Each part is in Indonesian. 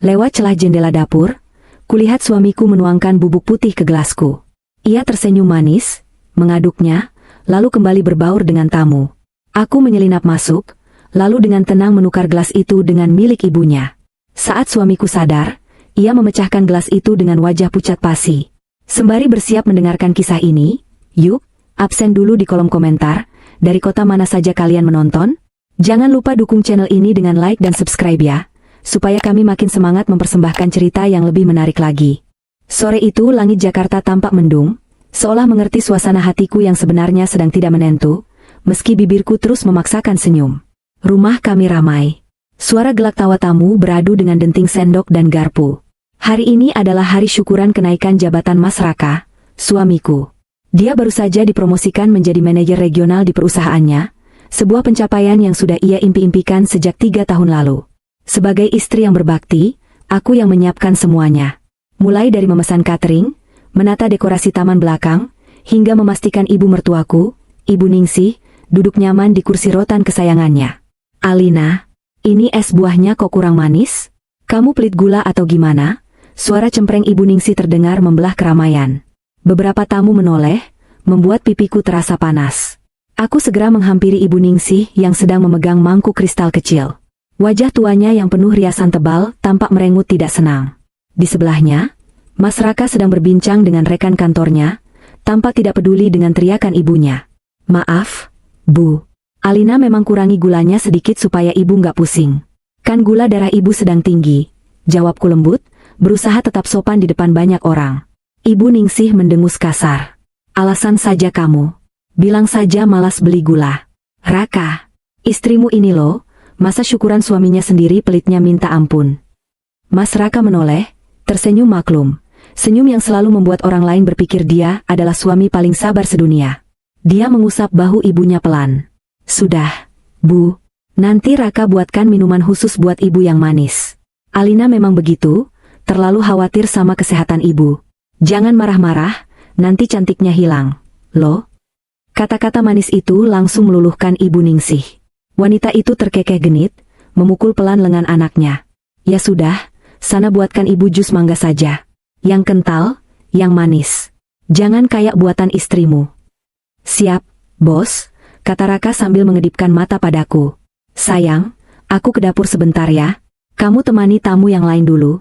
Lewat celah jendela dapur, kulihat suamiku menuangkan bubuk putih ke gelasku. Ia tersenyum manis, mengaduknya, lalu kembali berbaur dengan tamu. Aku menyelinap masuk, lalu dengan tenang menukar gelas itu dengan milik ibunya. Saat suamiku sadar, ia memecahkan gelas itu dengan wajah pucat pasi. Sembari bersiap mendengarkan kisah ini, yuk, absen dulu di kolom komentar, dari kota mana saja kalian menonton? Jangan lupa dukung channel ini dengan like dan subscribe ya, supaya kami makin semangat mempersembahkan cerita yang lebih menarik lagi. Sore itu langit Jakarta tampak mendung, seolah mengerti suasana hatiku yang sebenarnya sedang tidak menentu, meski bibirku terus memaksakan senyum. Rumah kami ramai. Suara gelak tawa tamu beradu dengan denting sendok dan garpu. Hari ini adalah hari syukuran kenaikan jabatan Mas Raka, suamiku. Dia baru saja dipromosikan menjadi manajer regional di perusahaannya, sebuah pencapaian yang sudah ia impi-impikan sejak 3 tahun lalu. Sebagai istri yang berbakti, aku yang menyiapkan semuanya. Mulai dari memesan catering, menata dekorasi taman belakang, hingga memastikan ibu mertuaku, Ibu Ningsih, duduk nyaman di kursi rotan kesayangannya. Alina, ini es buahnya kok kurang manis? Kamu pelit gula atau gimana? Suara cempreng Ibu Ningsih terdengar membelah keramaian. Beberapa tamu menoleh, membuat pipiku terasa panas. Aku segera menghampiri Ibu Ningsih yang sedang memegang mangkuk kristal kecil. Wajah tuanya yang penuh riasan tebal tampak merengut tidak senang. Di sebelahnya, Mas Raka sedang berbincang dengan rekan kantornya, tampak tidak peduli dengan teriakan ibunya. Maaf, Bu. Alina memang kurangi gulanya sedikit supaya ibu nggak pusing. Kan gula darah ibu sedang tinggi, jawabku lembut, berusaha tetap sopan di depan banyak orang. Ibu Ningsih mendengus kasar. Alasan saja kamu. Bilang saja malas beli gula. Raka, istrimu ini loh, masa syukuran suaminya sendiri pelitnya minta ampun. Mas Raka menoleh, tersenyum maklum. Senyum yang selalu membuat orang lain berpikir dia adalah suami paling sabar sedunia. Dia mengusap bahu ibunya pelan. Sudah, Bu. Nanti Raka buatkan minuman khusus buat ibu yang manis. Alina memang begitu, terlalu khawatir sama kesehatan ibu. Jangan marah-marah, nanti cantiknya hilang. Loh? Kata-kata manis itu langsung meluluhkan Ibu Ningsih. Wanita itu terkekeh genit, memukul pelan lengan anaknya. Ya sudah, sana buatkan ibu jus mangga saja. Yang kental, yang manis. Jangan kayak buatan istrimu. Siap, bos, kata Raka sambil mengedipkan mata padaku. Sayang, aku ke dapur sebentar ya. Kamu temani tamu yang lain dulu.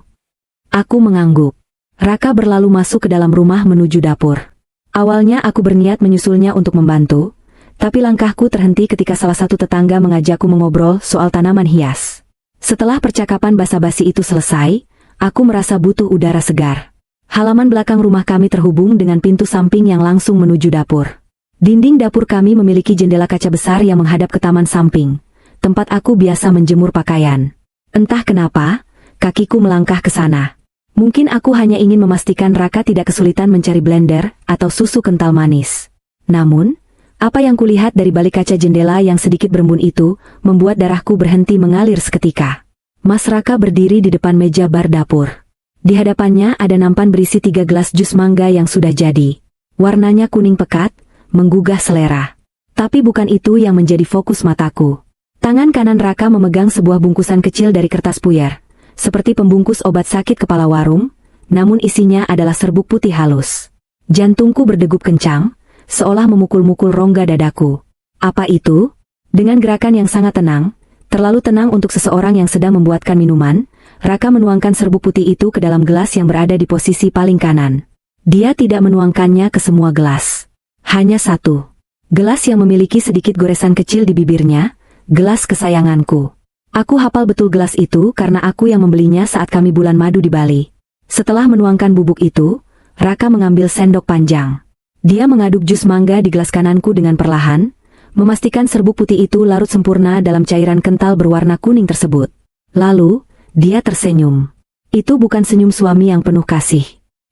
Aku mengangguk. Raka berlalu masuk ke dalam rumah menuju dapur. Awalnya aku berniat menyusulnya untuk membantu, tapi langkahku terhenti ketika salah satu tetangga mengajakku mengobrol soal tanaman hias. Setelah percakapan basa-basi itu selesai, aku merasa butuh udara segar. Halaman belakang rumah kami terhubung dengan pintu samping yang langsung menuju dapur. Dinding dapur kami memiliki jendela kaca besar yang menghadap ke taman samping, tempat aku biasa menjemur pakaian. Entah kenapa, kakiku melangkah ke sana. Mungkin aku hanya ingin memastikan Raka tidak kesulitan mencari blender atau susu kental manis. Namun, apa yang kulihat dari balik kaca jendela yang sedikit berembun itu, membuat darahku berhenti mengalir seketika. Mas Raka berdiri di depan meja bar dapur. Di hadapannya ada nampan berisi 3 gelas jus mangga yang sudah jadi. Warnanya kuning pekat, menggugah selera. Tapi bukan itu yang menjadi fokus mataku. Tangan kanan Raka memegang sebuah bungkusan kecil dari kertas puyer, seperti pembungkus obat sakit kepala warung, namun isinya adalah serbuk putih halus. Jantungku berdegup kencang, seolah memukul-mukul rongga dadaku. Apa itu? Dengan gerakan yang sangat tenang, terlalu tenang untuk seseorang yang sedang membuatkan minuman, Raka menuangkan serbuk putih itu ke dalam gelas yang berada di posisi paling kanan. Dia tidak menuangkannya ke semua gelas. Hanya satu. Gelas yang memiliki sedikit goresan kecil di bibirnya, gelas kesayanganku. Aku hafal betul gelas itu karena aku yang membelinya saat kami bulan madu di Bali. Setelah menuangkan bubuk itu, Raka mengambil sendok panjang. Dia mengaduk jus mangga di gelas kananku dengan perlahan, memastikan serbuk putih itu larut sempurna dalam cairan kental berwarna kuning tersebut. Lalu, dia tersenyum. Itu bukan senyum suami yang penuh kasih.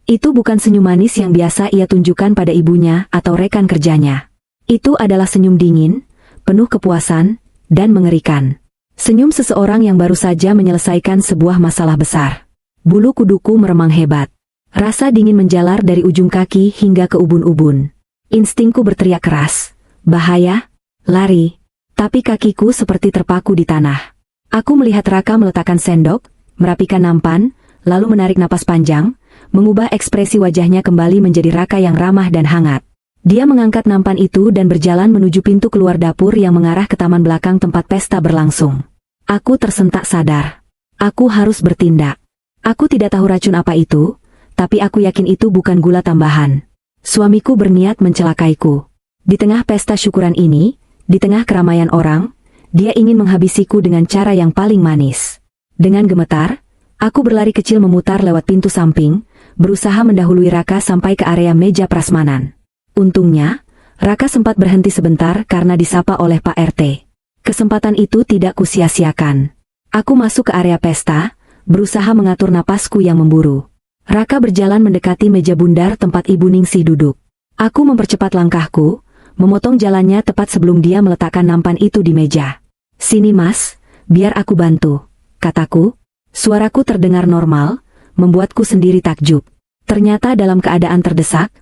Itu bukan senyum manis yang biasa ia tunjukkan pada ibunya atau rekan kerjanya. Itu adalah senyum dingin, penuh kepuasan, dan mengerikan. Senyum seseorang yang baru saja menyelesaikan sebuah masalah besar. Bulu kuduku meremang hebat. Rasa dingin menjalar dari ujung kaki hingga ke ubun-ubun. Instingku berteriak keras. Bahaya, lari. Tapi kakiku seperti terpaku di tanah. Aku melihat Raka meletakkan sendok, merapikan nampan, lalu menarik napas panjang, mengubah ekspresi wajahnya kembali menjadi Raka yang ramah dan hangat. Dia mengangkat nampan itu dan berjalan menuju pintu keluar dapur yang mengarah ke taman belakang tempat pesta berlangsung. Aku tersentak sadar. Aku harus bertindak. Aku tidak tahu racun apa itu, tapi aku yakin itu bukan gula tambahan. Suamiku berniat mencelakaiku. Di tengah pesta syukuran ini, di tengah keramaian orang, dia ingin menghabisiku dengan cara yang paling manis. Dengan gemetar, aku berlari kecil memutar lewat pintu samping, berusaha mendahului Raka sampai ke area meja prasmanan. Untungnya, Raka sempat berhenti sebentar karena disapa oleh Pak RT. Kesempatan itu tidak kusia-siakan. Aku masuk ke area pesta, berusaha mengatur napasku yang memburu. Raka berjalan mendekati meja bundar tempat Ibu Ningsih duduk. Aku mempercepat langkahku, memotong jalannya tepat sebelum dia meletakkan nampan itu di meja. "Sini Mas, biar aku bantu," kataku. Suaraku terdengar normal, membuatku sendiri takjub. Ternyata dalam keadaan terdesak,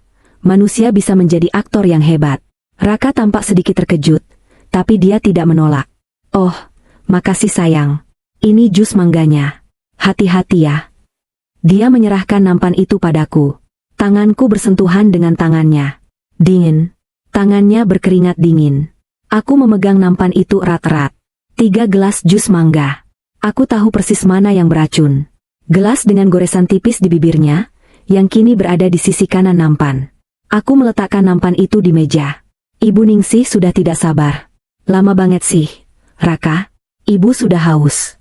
manusia bisa menjadi aktor yang hebat. Raka tampak sedikit terkejut, tapi dia tidak menolak. "Oh, makasih sayang. Ini jus mangganya. Hati-hati ya." Dia menyerahkan nampan itu padaku. Tanganku bersentuhan dengan tangannya. Dingin. Tangannya berkeringat dingin. Aku memegang nampan itu erat-erat. 3 gelas jus mangga. Aku tahu persis mana yang beracun. Gelas dengan goresan tipis di bibirnya, yang kini berada di sisi kanan nampan. Aku meletakkan nampan itu di meja. Ibu Ningsih sudah tidak sabar. "Lama banget sih, Raka. Ibu sudah haus."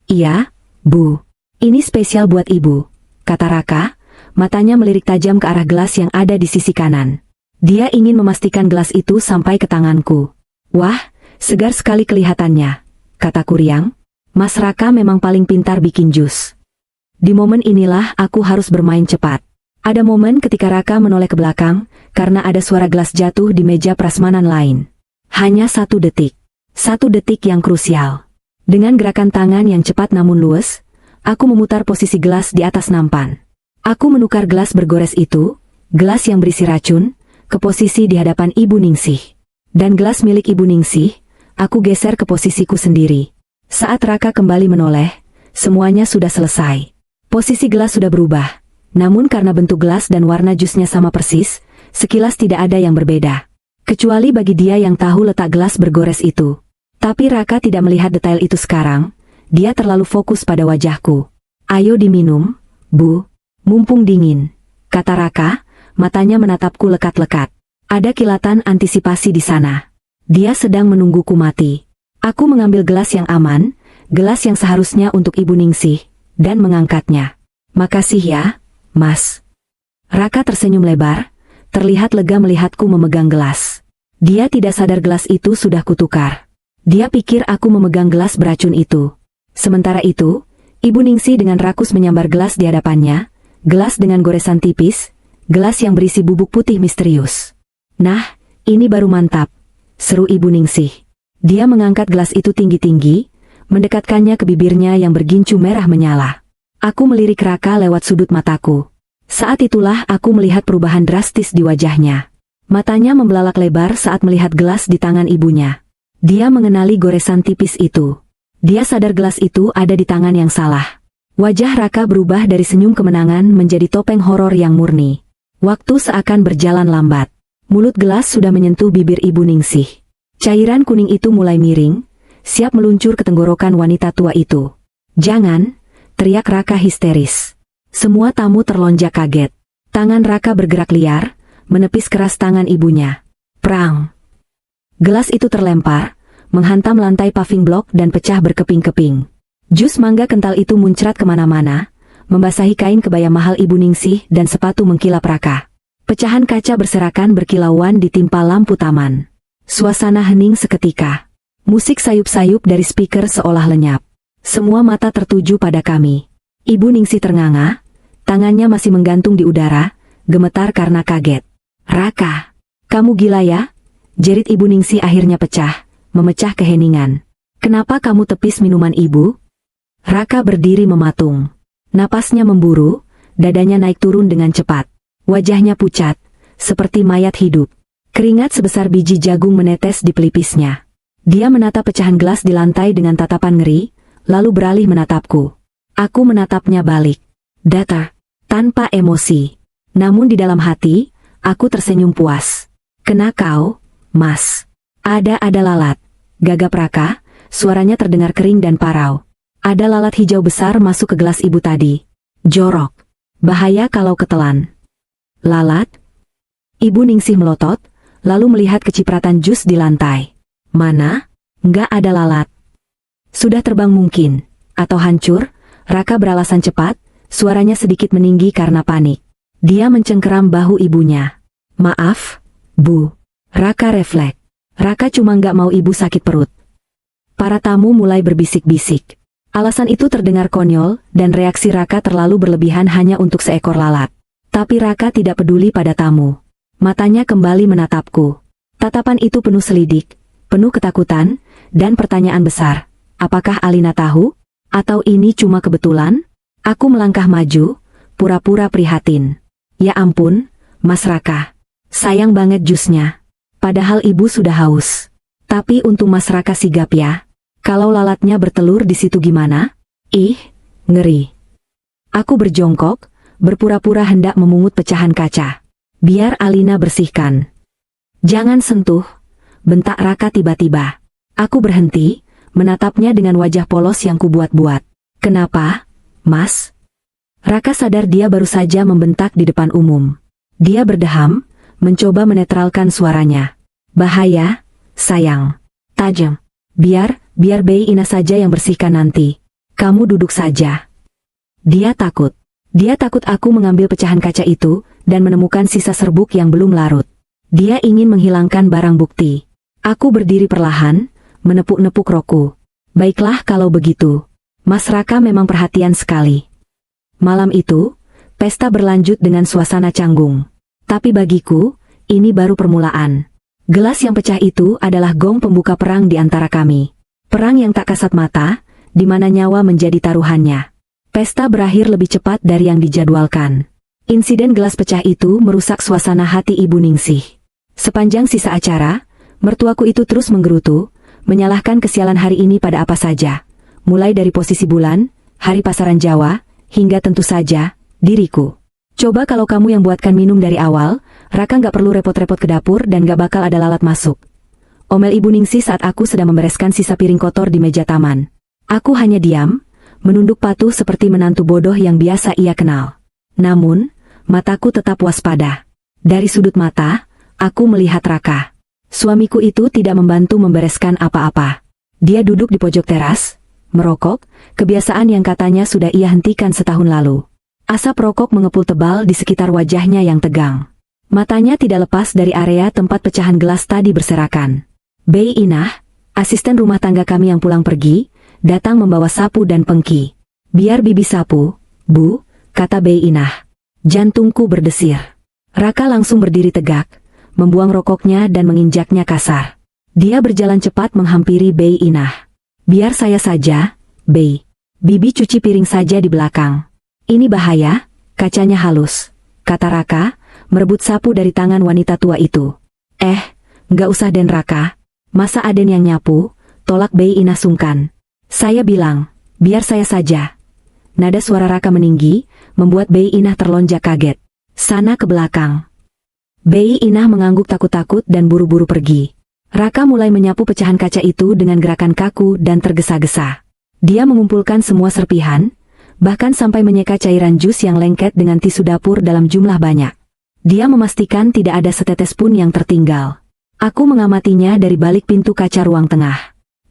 "Iya, Bu. Ini spesial buat Ibu," kata Raka, matanya melirik tajam ke arah gelas yang ada di sisi kanan. Dia ingin memastikan gelas itu sampai ke tanganku. "Wah, segar sekali kelihatannya," kataku riang. "Mas Raka memang paling pintar bikin jus." Di momen inilah aku harus bermain cepat. Ada momen ketika Raka menoleh ke belakang, karena ada suara gelas jatuh di meja prasmanan lain. Hanya 1 detik. 1 detik yang krusial. Dengan gerakan tangan yang cepat namun luwes, aku memutar posisi gelas di atas nampan. Aku menukar gelas bergores itu, gelas yang berisi racun, ke posisi di hadapan Ibu Ningsih. Dan gelas milik Ibu Ningsih, aku geser ke posisiku sendiri. Saat Raka kembali menoleh, semuanya sudah selesai. Posisi gelas sudah berubah, namun karena bentuk gelas dan warna jusnya sama persis, sekilas tidak ada yang berbeda. Kecuali bagi dia yang tahu letak gelas bergores itu. Tapi Raka tidak melihat detail itu sekarang, dia terlalu fokus pada wajahku. "Ayo diminum, Bu. Mumpung dingin," kata Raka, matanya menatapku lekat-lekat. Ada kilatan antisipasi di sana. Dia sedang menungguku mati. Aku mengambil gelas yang aman, gelas yang seharusnya untuk Ibu Ningsih, dan mengangkatnya. "Makasih ya, Mas." Raka tersenyum lebar, terlihat lega melihatku memegang gelas. Dia tidak sadar gelas itu sudah kutukar. Dia pikir aku memegang gelas beracun itu. Sementara itu, Ibu Ningsih dengan rakus menyambar gelas di hadapannya, gelas dengan goresan tipis, gelas yang berisi bubuk putih misterius. "Nah, ini baru mantap," seru Ibu Ningsih. Dia mengangkat gelas itu tinggi-tinggi, mendekatkannya ke bibirnya yang bergincu merah menyala. Aku melirik Raka lewat sudut mataku. Saat itulah aku melihat perubahan drastis di wajahnya. Matanya membelalak lebar saat melihat gelas di tangan ibunya. Dia mengenali goresan tipis itu. Dia sadar gelas itu ada di tangan yang salah. Wajah Raka berubah dari senyum kemenangan menjadi topeng horor yang murni. Waktu seakan berjalan lambat. Mulut gelas sudah menyentuh bibir Ibu Ningsih. Cairan kuning itu mulai miring, siap meluncur ke tenggorokan wanita tua itu. "Jangan!" teriak Raka histeris. Semua tamu terlonjak kaget. Tangan Raka bergerak liar, menepis keras tangan ibunya. Prang! Gelas itu terlempar, menghantam lantai paving block dan pecah berkeping-keping. Jus mangga kental itu muncrat kemana-mana, membasahi kain kebaya mahal Ibu Ningsih dan sepatu mengkilap Raka. Pecahan kaca berserakan berkilauan ditimpa lampu taman. Suasana hening seketika. Musik sayup-sayup dari speaker seolah lenyap. Semua mata tertuju pada kami. Ibu Ningsih ternganga, tangannya masih menggantung di udara, gemetar karena kaget. "Raka, kamu gila ya?" jerit Ibu Ningsih akhirnya pecah, memecah keheningan. "Kenapa kamu tepis minuman Ibu?" Raka berdiri mematung. Napasnya memburu, dadanya naik turun dengan cepat. Wajahnya pucat, seperti mayat hidup. Keringat sebesar biji jagung menetes di pelipisnya. Dia menatap pecahan gelas di lantai dengan tatapan ngeri, lalu beralih menatapku. Aku menatapnya balik. Datar, tanpa emosi. Namun di dalam hati, aku tersenyum puas. Kena kau, Mas. Ada lalat. Gagap Raka, suaranya terdengar kering dan parau. Ada lalat hijau besar masuk ke gelas ibu tadi. Jorok. Bahaya kalau ketelan. Lalat? Ibu Ningsih melotot, lalu melihat kecipratan jus di lantai. Mana? Nggak ada lalat. Sudah terbang mungkin. Atau hancur? Raka beralasan cepat, suaranya sedikit meninggi karena panik. Dia mencengkeram bahu ibunya. Maaf, Bu. Raka refleks. Raka cuma nggak mau ibu sakit perut. Para tamu mulai berbisik-bisik. Alasan itu terdengar konyol, dan reaksi Raka terlalu berlebihan hanya untuk seekor lalat. Tapi Raka tidak peduli pada tamu. Matanya kembali menatapku. Tatapan itu penuh selidik, penuh ketakutan, dan pertanyaan besar. Apakah Alina tahu? Atau ini cuma kebetulan? Aku melangkah maju, pura-pura prihatin. Ya ampun, Mas Raka. Sayang banget jusnya. Padahal ibu sudah haus. Tapi untung Mas Raka sigap ya. Kalau lalatnya bertelur di situ gimana? Ih, ngeri. Aku berjongkok, berpura-pura hendak memungut pecahan kaca. Biar Alina bersihkan. Jangan sentuh, bentak Raka tiba-tiba. Aku berhenti, menatapnya dengan wajah polos yang kubuat-buat. Kenapa, Mas? Raka sadar dia baru saja membentak di depan umum. Dia berdeham, mencoba menetralkan suaranya. Bahaya, sayang. Tajam. Biar Bei Ina saja yang bersihkan nanti. Kamu duduk saja. Dia takut. Dia takut aku mengambil pecahan kaca itu, dan menemukan sisa serbuk yang belum larut. Dia ingin menghilangkan barang bukti. Aku berdiri perlahan, menepuk-nepuk rokku. Baiklah kalau begitu. Mas Raka memang perhatian sekali. Malam itu, pesta berlanjut dengan suasana canggung. Tapi bagiku, ini baru permulaan. Gelas yang pecah itu adalah gong pembuka perang di antara kami. Perang yang tak kasat mata, di mana nyawa menjadi taruhannya. Pesta berakhir lebih cepat dari yang dijadwalkan. Insiden gelas pecah itu merusak suasana hati Ibu Ningsih. Sepanjang sisa acara, mertuaku itu terus menggerutu, menyalahkan kesialan hari ini pada apa saja. Mulai dari posisi bulan, hari pasaran Jawa, hingga tentu saja, diriku. Coba kalau kamu yang buatkan minum dari awal, Raka nggak perlu repot-repot ke dapur dan nggak bakal ada lalat masuk. Omel Ibu Ningsih saat aku sedang membereskan sisa piring kotor di meja taman. Aku hanya diam, menunduk patuh seperti menantu bodoh yang biasa ia kenal. Namun, mataku tetap waspada. Dari sudut mata, aku melihat Raka. Suamiku itu tidak membantu membereskan apa-apa. Dia duduk di pojok teras, merokok, kebiasaan yang katanya sudah ia hentikan setahun lalu. Asap rokok mengepul tebal di sekitar wajahnya yang tegang. Matanya tidak lepas dari area tempat pecahan gelas tadi berserakan. Bei Inah, asisten rumah tangga kami yang pulang pergi, datang membawa sapu dan pengki. Biar bibi sapu, Bu, kata Bei Inah. Jantungku berdesir. Raka langsung berdiri tegak, membuang rokoknya dan menginjaknya kasar. Dia berjalan cepat menghampiri Bei Inah. Biar saya saja, Bei. Bibi cuci piring saja di belakang. Ini bahaya, kacanya halus, kata Raka, merebut sapu dari tangan wanita tua itu. Nggak usah Den Raka. Masa Aden yang nyapu, tolak Bei Inah sungkan. Saya bilang, biar saya saja. Nada suara Raka meninggi, membuat Bei Inah terlonjak kaget. Sana ke belakang. Bei Inah mengangguk takut-takut dan buru-buru pergi. Raka mulai menyapu pecahan kaca itu dengan gerakan kaku dan tergesa-gesa. Dia mengumpulkan semua serpihan, bahkan sampai menyeka cairan jus yang lengket dengan tisu dapur dalam jumlah banyak. Dia memastikan tidak ada setetes pun yang tertinggal. Aku mengamatinya dari balik pintu kaca ruang tengah.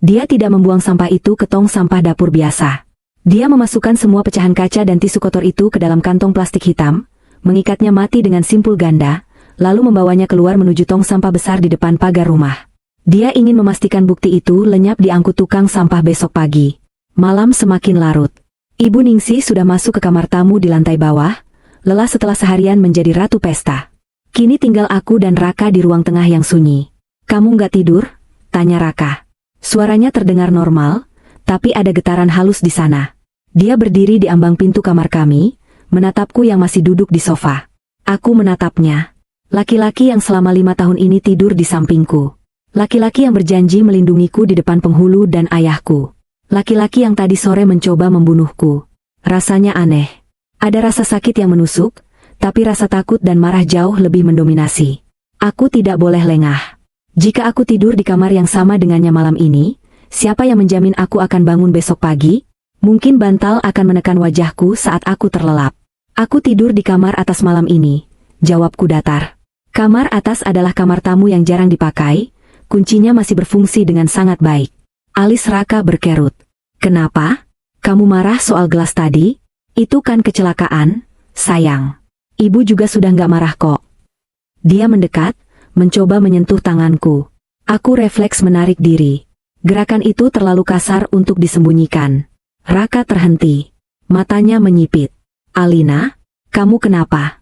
Dia tidak membuang sampah itu ke tong sampah dapur biasa. Dia memasukkan semua pecahan kaca dan tisu kotor itu ke dalam kantong plastik hitam, mengikatnya mati dengan simpul ganda, lalu membawanya keluar menuju tong sampah besar di depan pagar rumah. Dia ingin memastikan bukti itu lenyap di angkut tukang sampah besok pagi. Malam semakin larut. Ibu Ningsih sudah masuk ke kamar tamu di lantai bawah, lelah setelah seharian menjadi ratu pesta. Kini tinggal aku dan Raka di ruang tengah yang sunyi. Kamu nggak tidur? Tanya Raka. Suaranya terdengar normal, tapi ada getaran halus di sana. Dia berdiri di ambang pintu kamar kami, menatapku yang masih duduk di sofa. Aku menatapnya. Laki-laki yang selama 5 tahun ini tidur di sampingku. Laki-laki yang berjanji melindungiku di depan penghulu dan ayahku. Laki-laki yang tadi sore mencoba membunuhku. Rasanya aneh. Ada rasa sakit yang menusuk, tapi rasa takut dan marah jauh lebih mendominasi. Aku tidak boleh lengah. Jika aku tidur di kamar yang sama dengannya malam ini, siapa yang menjamin aku akan bangun besok pagi? Mungkin bantal akan menekan wajahku saat aku terlelap. Aku tidur di kamar atas malam ini, jawabku datar. Kamar atas adalah kamar tamu yang jarang dipakai, kuncinya masih berfungsi dengan sangat baik. Alis Raka berkerut. Kenapa? Kamu marah soal gelas tadi? Itu kan kecelakaan, sayang. Ibu juga sudah nggak marah kok. Dia mendekat, mencoba menyentuh tanganku. Aku refleks menarik diri. Gerakan itu terlalu kasar untuk disembunyikan. Raka terhenti. Matanya menyipit. Alina, kamu kenapa?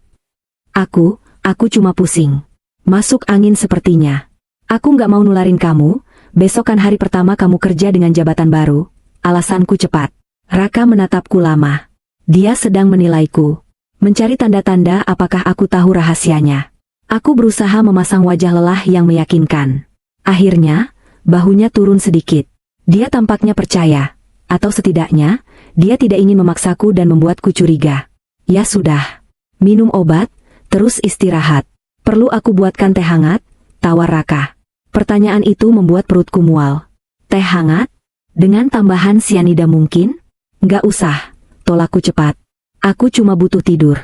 Aku cuma pusing. Masuk angin sepertinya. Aku nggak mau nularin kamu, besok kan hari pertama kamu kerja dengan jabatan baru. Alasanku cepat. Raka menatapku lama. Dia sedang menilaiku. Mencari tanda-tanda apakah aku tahu rahasianya. Aku berusaha memasang wajah lelah yang meyakinkan. Akhirnya, bahunya turun sedikit. Dia tampaknya percaya. Atau setidaknya, dia tidak ingin memaksaku dan membuatku curiga. Ya sudah. Minum obat, terus istirahat. Perlu aku buatkan teh hangat? Tawar Raka. Pertanyaan itu membuat perutku mual. Teh hangat? Dengan tambahan sianida mungkin? Nggak usah, tolakku cepat. Aku cuma butuh tidur.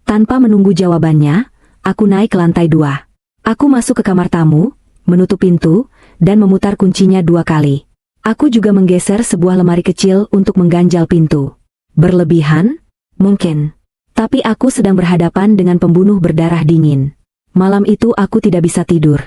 Tanpa menunggu jawabannya, aku naik ke lantai 2. Aku masuk ke kamar tamu, menutup pintu, dan memutar kuncinya 2 kali. Aku juga menggeser sebuah lemari kecil untuk mengganjal pintu. Berlebihan? Mungkin. Tapi aku sedang berhadapan dengan pembunuh berdarah dingin. Malam itu aku tidak bisa tidur.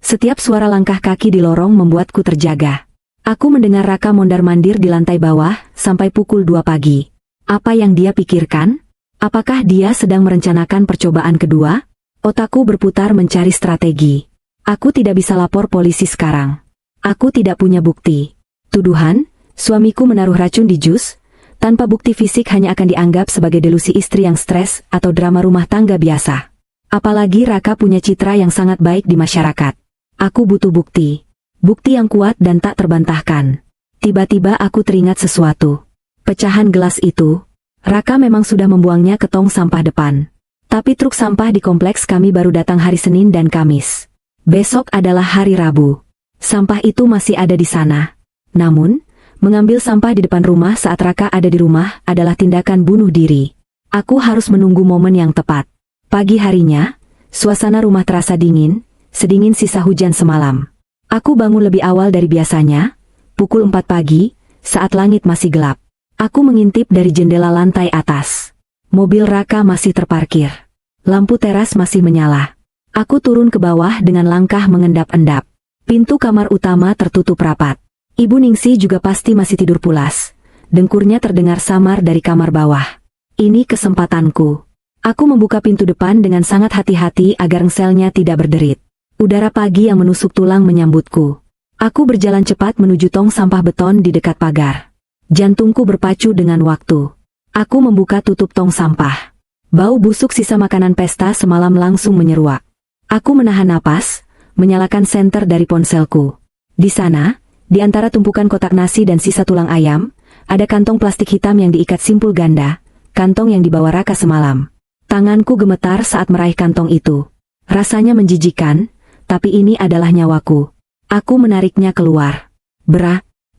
Setiap suara langkah kaki di lorong membuatku terjaga. Aku mendengar Raka mondar-mandir di lantai bawah sampai pukul 2 pagi. Apa yang dia pikirkan? Apakah dia sedang merencanakan percobaan kedua? Otakku berputar mencari strategi. Aku tidak bisa lapor polisi sekarang. Aku tidak punya bukti. Tuduhan, suamiku menaruh racun di jus, tanpa bukti fisik hanya akan dianggap sebagai delusi istri yang stres atau drama rumah tangga biasa. Apalagi Raka punya citra yang sangat baik di masyarakat. Aku butuh bukti. Bukti yang kuat dan tak terbantahkan. Tiba-tiba aku teringat sesuatu. Pecahan gelas itu, Raka memang sudah membuangnya ke tong sampah depan. Tapi truk sampah di kompleks kami baru datang hari Senin dan Kamis. Besok adalah hari Rabu. Sampah itu masih ada di sana. Namun, mengambil sampah di depan rumah saat Raka ada di rumah adalah tindakan bunuh diri. Aku harus menunggu momen yang tepat. Pagi harinya, suasana rumah terasa dingin, sedingin sisa hujan semalam. Aku bangun lebih awal dari biasanya, pukul 4 pagi, saat langit masih gelap. Aku mengintip dari jendela lantai atas. Mobil Raka masih terparkir. Lampu teras masih menyala. Aku turun ke bawah dengan langkah mengendap-endap. Pintu kamar utama tertutup rapat. Ibu Ningsih juga pasti masih tidur pulas. Dengkurnya terdengar samar dari kamar bawah. Ini kesempatanku. Aku membuka pintu depan dengan sangat hati-hati agar engselnya tidak berderit. Udara pagi yang menusuk tulang menyambutku. Aku berjalan cepat menuju tong sampah beton di dekat pagar. Jantungku berpacu dengan waktu. Aku membuka tutup tong sampah. Bau busuk sisa makanan pesta semalam langsung menyeruak. Aku menahan napas, menyalakan senter dari ponselku. Di sana, di antara tumpukan kotak nasi dan sisa tulang ayam, ada kantong plastik hitam yang diikat simpul ganda, kantong yang dibawa Raka semalam. Tanganku gemetar saat meraih kantong itu. Rasanya menjijikan, tapi ini adalah nyawaku. Aku menariknya keluar.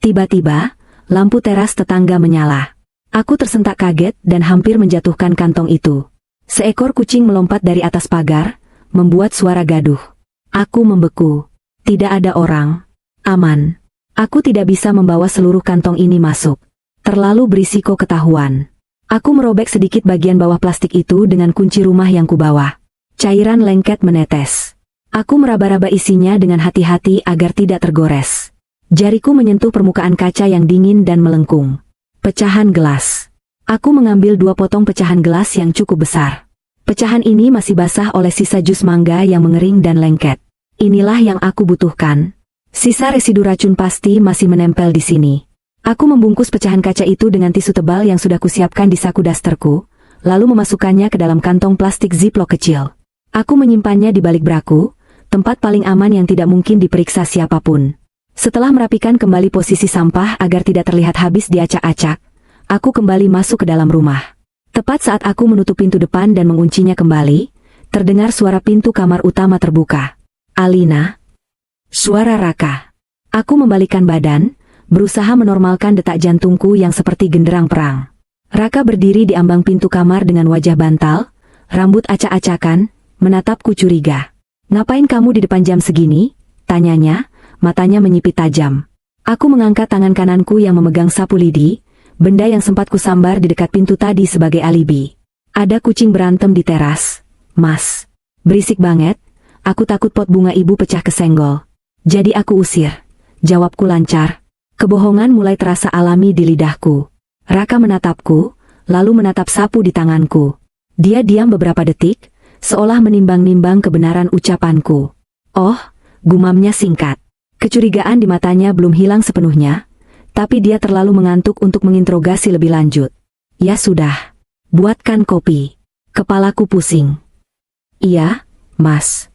Tiba-tiba, lampu teras tetangga menyala. Aku tersentak kaget dan hampir menjatuhkan kantong itu. Seekor kucing melompat dari atas pagar, membuat suara gaduh. Aku membeku. Tidak ada orang. Aman. Aku tidak bisa membawa seluruh kantong ini masuk. Terlalu berisiko ketahuan. Aku merobek sedikit bagian bawah plastik itu dengan kunci rumah yang kubawa. Cairan lengket menetes. Aku meraba-raba isinya dengan hati-hati agar tidak tergores. Jariku menyentuh permukaan kaca yang dingin dan melengkung. Pecahan gelas. Aku mengambil 2 potong pecahan gelas yang cukup besar. Pecahan ini masih basah oleh sisa jus mangga yang mengering dan lengket. Inilah yang aku butuhkan. Sisa residu racun pasti masih menempel di sini. Aku membungkus pecahan kaca itu dengan tisu tebal yang sudah kusiapkan di saku dasterku, lalu memasukkannya ke dalam kantong plastik ziplock kecil. Aku menyimpannya di balik braku, tempat paling aman yang tidak mungkin diperiksa siapapun. Setelah merapikan kembali posisi sampah agar tidak terlihat habis diacak-acak, Aku kembali masuk ke dalam rumah. Tepat saat aku menutup pintu depan dan menguncinya kembali, terdengar suara pintu kamar utama terbuka. Alina. Suara Raka. Aku membalikkan badan, berusaha menormalkan detak jantungku yang seperti genderang perang. Raka berdiri di ambang pintu kamar dengan wajah bantal, rambut acak-acakan, menatapku curiga. "Ngapain kamu di depan jam segini?" tanyanya, matanya menyipit tajam. Aku mengangkat tangan kananku yang memegang sapu lidi, benda yang sempat kusambar di dekat pintu tadi sebagai alibi. "Ada kucing berantem di teras, Mas." "Berisik banget, aku takut pot bunga ibu pecah kesenggol. Jadi aku usir." Jawabku lancar. Kebohongan mulai terasa alami di lidahku. Raka menatapku, lalu menatap sapu di tanganku. Dia diam beberapa detik, seolah menimbang-nimbang kebenaran ucapanku. "Oh," gumamnya singkat. Kecurigaan di matanya belum hilang sepenuhnya, tapi dia terlalu mengantuk untuk menginterogasi lebih lanjut. "Ya sudah, buatkan kopi." Kepalaku pusing. "Iya, Mas."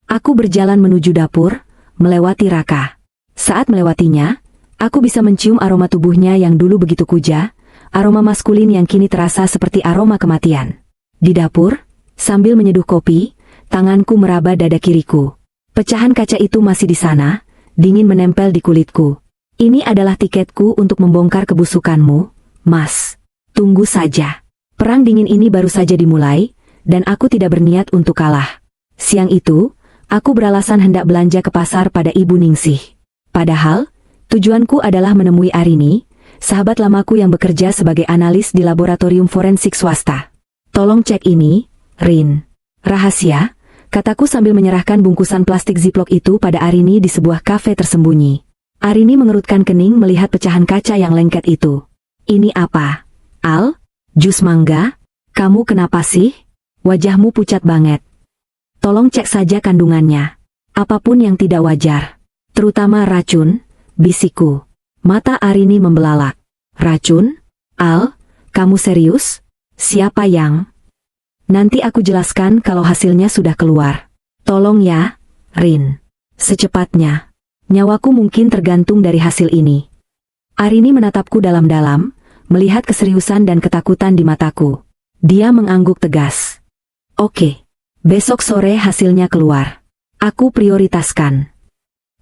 Aku berjalan menuju dapur, melewati Raka. Saat melewatinya, aku bisa mencium aroma tubuhnya yang dulu begitu kuja, aroma maskulin yang kini terasa seperti aroma kematian. Di dapur, sambil menyeduh kopi, tanganku meraba dada kiriku. Pecahan kaca itu masih di sana, dingin menempel di kulitku. "Ini adalah tiketku untuk membongkar kebusukanmu, Mas. Tunggu saja. Perang dingin ini baru saja dimulai, dan aku tidak berniat untuk kalah." Siang itu, aku beralasan hendak belanja ke pasar pada Ibu Ningsih. Padahal, tujuanku adalah menemui Arini, sahabat lamaku yang bekerja sebagai analis di laboratorium forensik swasta. "Tolong cek ini, Rin." "Rahasia," kataku sambil menyerahkan bungkusan plastik ziplock itu pada Arini di sebuah kafe tersembunyi. Arini mengerutkan kening melihat pecahan kaca yang lengket itu. "Ini apa, Al? Jus mangga? Kamu kenapa sih? Wajahmu pucat banget." "Tolong cek saja kandungannya. Apapun yang tidak wajar. Terutama racun," bisikku. Mata Arini membelalak. "Racun? Al, kamu serius? Siapa yang?" "Nanti aku jelaskan kalau hasilnya sudah keluar. Tolong ya, Rin. Secepatnya. Nyawaku mungkin tergantung dari hasil ini." Arini menatapku dalam-dalam, melihat keseriusan dan ketakutan di mataku. Dia mengangguk tegas. "Oke. Besok sore hasilnya keluar. Aku prioritaskan."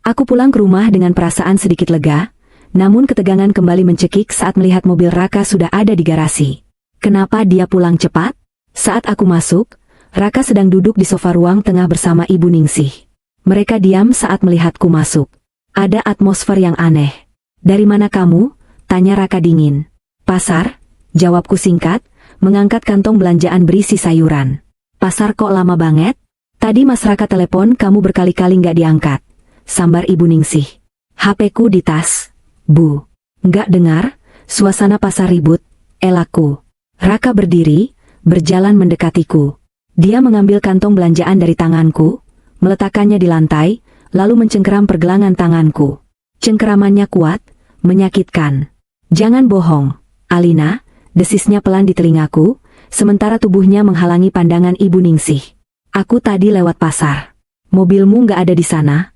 Aku pulang ke rumah dengan perasaan sedikit lega, namun ketegangan kembali mencekik saat melihat mobil Raka sudah ada di garasi. Kenapa dia pulang cepat? Saat aku masuk, Raka sedang duduk di sofa ruang tengah bersama Ibu Ningsih. Mereka diam saat melihatku masuk. Ada atmosfer yang aneh. "Dari mana kamu?" tanya Raka dingin. "Pasar," jawabku singkat, mengangkat kantong belanjaan berisi sayuran. "Pasar kok lama banget? Tadi Mas Raka telepon kamu berkali-kali nggak diangkat," sambar Ibu Ningsih. "HP-ku di tas, Bu." "Nggak dengar, suasana pasar ribut," elakku. Raka berdiri, berjalan mendekatiku. Dia mengambil kantong belanjaan dari tanganku, meletakkannya di lantai, lalu mencengkeram pergelangan tanganku. Cengkeramannya kuat, menyakitkan. "Jangan bohong, Alina," desisnya pelan di telingaku, sementara tubuhnya menghalangi pandangan Ibu Ningsih. "Aku tadi lewat pasar. Mobilmu nggak ada di sana."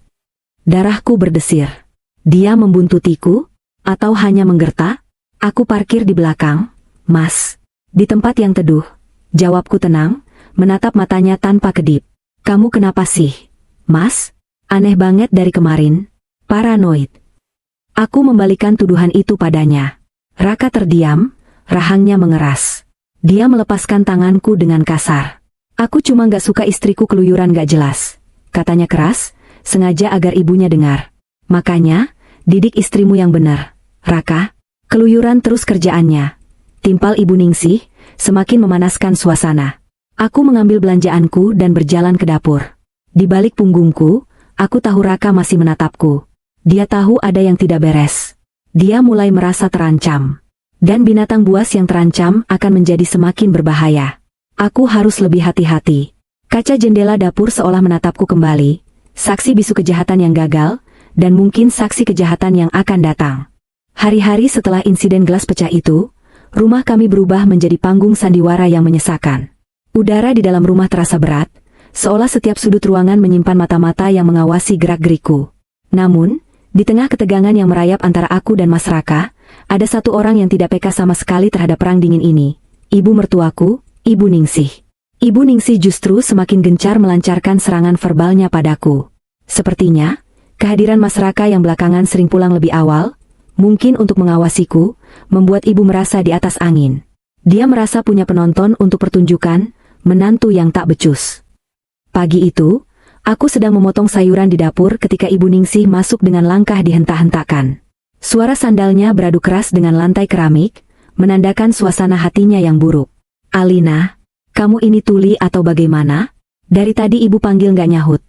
Darahku berdesir. Dia membuntutiku? Atau hanya menggertak? "Aku parkir di belakang, Mas. Di tempat yang teduh," jawabku tenang, menatap matanya tanpa kedip. "Kamu kenapa sih, Mas? Aneh banget dari kemarin. Paranoid." Aku membalikan tuduhan itu padanya. Raka terdiam, rahangnya mengeras. Dia melepaskan tanganku dengan kasar. "Aku cuma nggak suka istriku keluyuran nggak jelas," katanya keras, sengaja agar ibunya dengar. "Makanya, didik istrimu yang benar, Raka." "Keluyuran terus kerjaannya," timpal Ibu Ningsih, semakin memanaskan suasana. Aku mengambil belanjaanku dan berjalan ke dapur. Di balik punggungku, aku tahu Raka masih menatapku. Dia tahu ada yang tidak beres. Dia mulai merasa terancam. Dan binatang buas yang terancam akan menjadi semakin berbahaya. Aku harus lebih hati-hati. Kaca jendela dapur seolah menatapku kembali, saksi bisu kejahatan yang gagal, dan mungkin saksi kejahatan yang akan datang. Hari-hari setelah insiden gelas pecah itu, rumah kami berubah menjadi panggung sandiwara yang menyesakan. Udara di dalam rumah terasa berat, seolah setiap sudut ruangan menyimpan mata-mata yang mengawasi gerak-gerikku. Namun, di tengah ketegangan yang merayap antara aku dan Mas Raka, ada satu orang yang tidak peka sama sekali terhadap perang dingin ini. Ibu mertuaku, Ibu Ningsih. Ibu Ningsih justru semakin gencar melancarkan serangan verbalnya padaku. Sepertinya, kehadiran Mas Raka yang belakangan sering pulang lebih awal, mungkin untuk mengawasiku, membuat ibu merasa di atas angin. Dia merasa punya penonton untuk pertunjukan, menantu yang tak becus. Pagi itu, aku sedang memotong sayuran di dapur ketika Ibu Ningsih masuk dengan langkah dihentak-hentakan. Suara sandalnya beradu keras dengan lantai keramik, menandakan suasana hatinya yang buruk. "Alina, kamu ini tuli atau bagaimana? Dari tadi ibu panggil nggak nyahut,"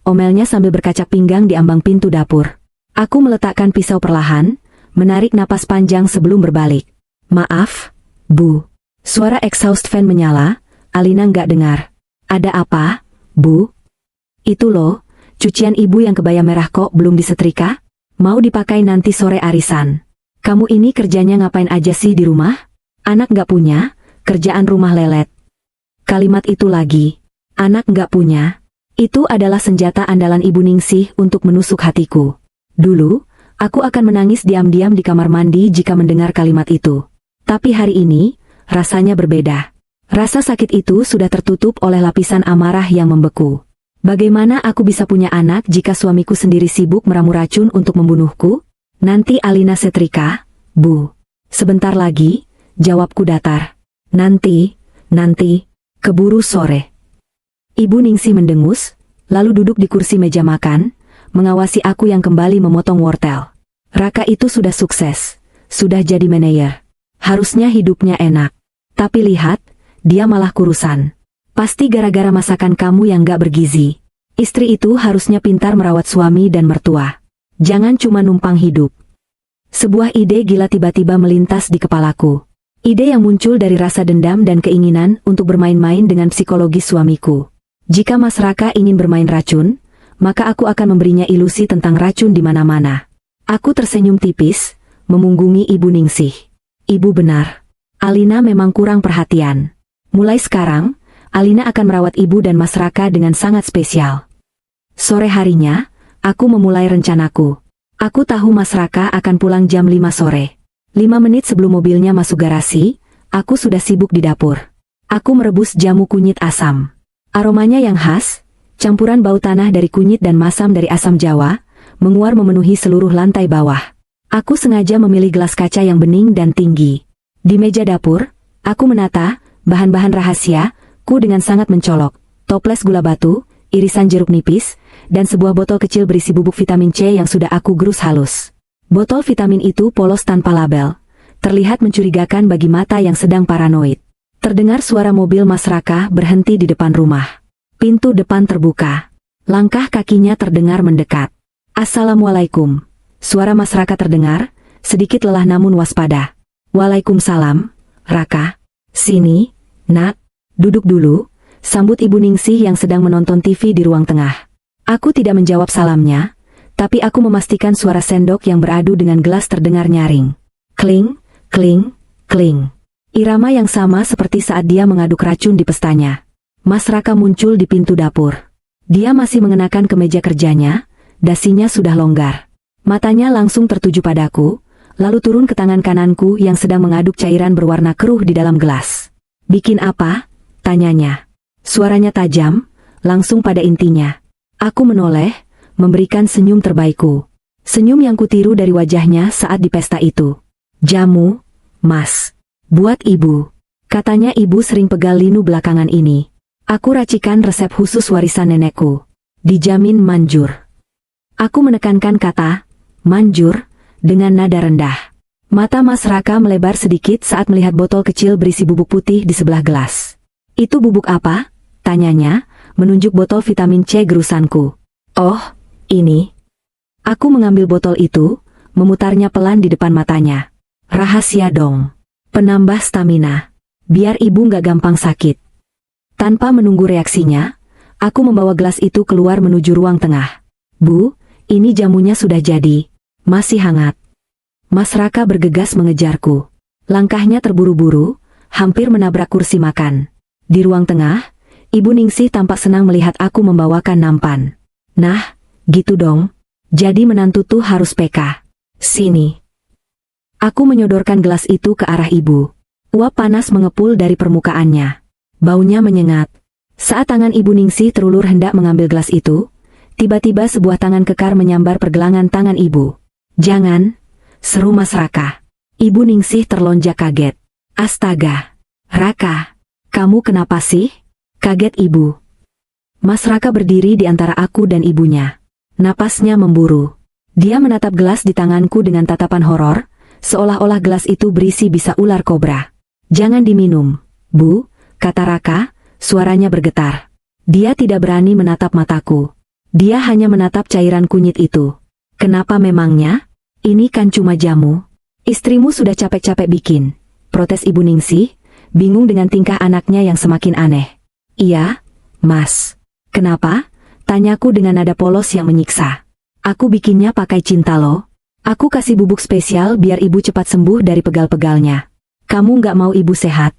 omelnya sambil berkacak pinggang di ambang pintu dapur. Aku meletakkan pisau perlahan, menarik napas panjang sebelum berbalik. "Maaf, Bu." Suara exhaust fan menyala, Alina nggak dengar. "Ada apa, Bu?" "Itu loh, cucian ibu yang kebaya merah kok belum disetrika? Mau dipakai nanti sore arisan. Kamu ini kerjanya ngapain aja sih di rumah? Anak nggak punya, kerjaan rumah lelet." Kalimat itu lagi, anak nggak punya, itu adalah senjata andalan Ibu Ningsih untuk menusuk hatiku. Dulu, aku akan menangis diam-diam di kamar mandi jika mendengar kalimat itu. Tapi hari ini, rasanya berbeda. Rasa sakit itu sudah tertutup oleh lapisan amarah yang membeku. Bagaimana aku bisa punya anak jika suamiku sendiri sibuk meramu racun untuk membunuhku? "Nanti Alina setrika, Bu." "Sebentar lagi," jawabku datar. Nanti, keburu sore." Ibu Ningsih mendengus, lalu duduk di kursi meja makan, mengawasi aku yang kembali memotong wortel. Raka itu sudah sukses, sudah jadi manajer. Harusnya hidupnya enak. Tapi lihat, dia malah kurusan. Pasti gara-gara masakan kamu yang gak bergizi. Istri itu harusnya pintar merawat suami dan mertua. Jangan cuma numpang hidup. Sebuah ide gila tiba-tiba melintas di kepalaku. Ide yang muncul dari rasa dendam dan keinginan untuk bermain-main dengan psikologis suamiku. Jika Mas Raka ingin bermain racun, maka aku akan memberinya ilusi tentang racun di mana-mana. Aku tersenyum tipis, memunggungi Ibu Ningsih. "Ibu benar. Alina memang kurang perhatian. Mulai sekarang, Alina akan merawat ibu dan Mas Raka dengan sangat spesial." Sore harinya, aku memulai rencanaku. Aku tahu Mas Raka akan pulang jam 5 sore. 5 menit sebelum mobilnya masuk garasi, aku sudah sibuk di dapur. Aku merebus jamu kunyit asam. Aromanya yang khas, campuran bau tanah dari kunyit dan masam dari asam Jawa, menguar memenuhi seluruh lantai bawah. Aku sengaja memilih gelas kaca yang bening dan tinggi. Di meja dapur, aku menata bahan-bahan rahasia dengan sangat mencolok, toples gula batu, irisan jeruk nipis, dan sebuah botol kecil berisi bubuk vitamin C yang sudah aku gerus halus. Botol vitamin itu polos tanpa label, terlihat mencurigakan bagi mata yang sedang paranoid. Terdengar suara mobil Mas Raka berhenti di depan rumah. Pintu depan terbuka. Langkah kakinya terdengar mendekat. "Assalamualaikum." Suara Mas Raka terdengar, sedikit lelah namun waspada. "Waalaikumsalam, Raka. Sini, Nak. Duduk dulu," sambut Ibu Ningsih yang sedang menonton TV di ruang tengah. Aku tidak menjawab salamnya, tapi aku memastikan suara sendok yang beradu dengan gelas terdengar nyaring. Kling, kling, kling. Irama yang sama seperti saat dia mengaduk racun di pestanya. Mas Raka muncul di pintu dapur. Dia masih mengenakan kemeja kerjanya, dasinya sudah longgar. Matanya langsung tertuju padaku, lalu turun ke tangan kananku yang sedang mengaduk cairan berwarna keruh di dalam gelas. "Bikin apa?" tanyanya. Suaranya tajam, langsung pada intinya. Aku menoleh, memberikan senyum terbaikku. Senyum yang kutiru dari wajahnya saat di pesta itu. "Jamu, Mas. Buat ibu." Katanya ibu sering pegal linu belakangan ini. "Aku racikan resep khusus warisan nenekku. Dijamin manjur." Aku menekankan kata manjur dengan nada rendah. Mata Mas Raka melebar sedikit saat melihat botol kecil berisi bubuk putih di sebelah gelas. "Itu bubuk apa?" tanyanya, menunjuk botol vitamin C gerusanku. "Oh, ini." Aku mengambil botol itu, memutarnya pelan di depan matanya. "Rahasia dong. Penambah stamina. Biar ibu nggak gampang sakit." Tanpa menunggu reaksinya, aku membawa gelas itu keluar menuju ruang tengah. "Bu, ini jamunya sudah jadi. Masih hangat." Mas Raka bergegas mengejarku. Langkahnya terburu-buru, hampir menabrak kursi makan. Di ruang tengah, Ibu Ningsih tampak senang melihat aku membawakan nampan. "Nah, gitu dong. Jadi menantu tuh harus peka. Sini." Aku menyodorkan gelas itu ke arah ibu. Uap panas mengepul dari permukaannya. Baunya menyengat. Saat tangan Ibu Ningsih terulur hendak mengambil gelas itu, tiba-tiba sebuah tangan kekar menyambar pergelangan tangan ibu. "Jangan!" seru Mas Raka. Ibu Ningsih terlonjak kaget. "Astaga! Raka, kamu kenapa sih?" kaget ibu. Mas Raka berdiri di antara aku dan ibunya. Napasnya memburu. Dia menatap gelas di tanganku dengan tatapan horor, seolah-olah gelas itu berisi bisa ular kobra. "Jangan diminum, Bu," kata Raka, suaranya bergetar. Dia tidak berani menatap mataku. Dia hanya menatap cairan kunyit itu. "Kenapa memangnya? Ini kan cuma jamu." "Istrimu sudah capek-capek bikin," protes Ibu Ningsih, bingung dengan tingkah anaknya yang semakin aneh. "Iya, Mas." "Kenapa?" tanyaku dengan nada polos yang menyiksa. "Aku bikinnya pakai cinta loh. Aku kasih bubuk spesial biar ibu cepat sembuh dari pegal-pegalnya. Kamu nggak mau ibu sehat?"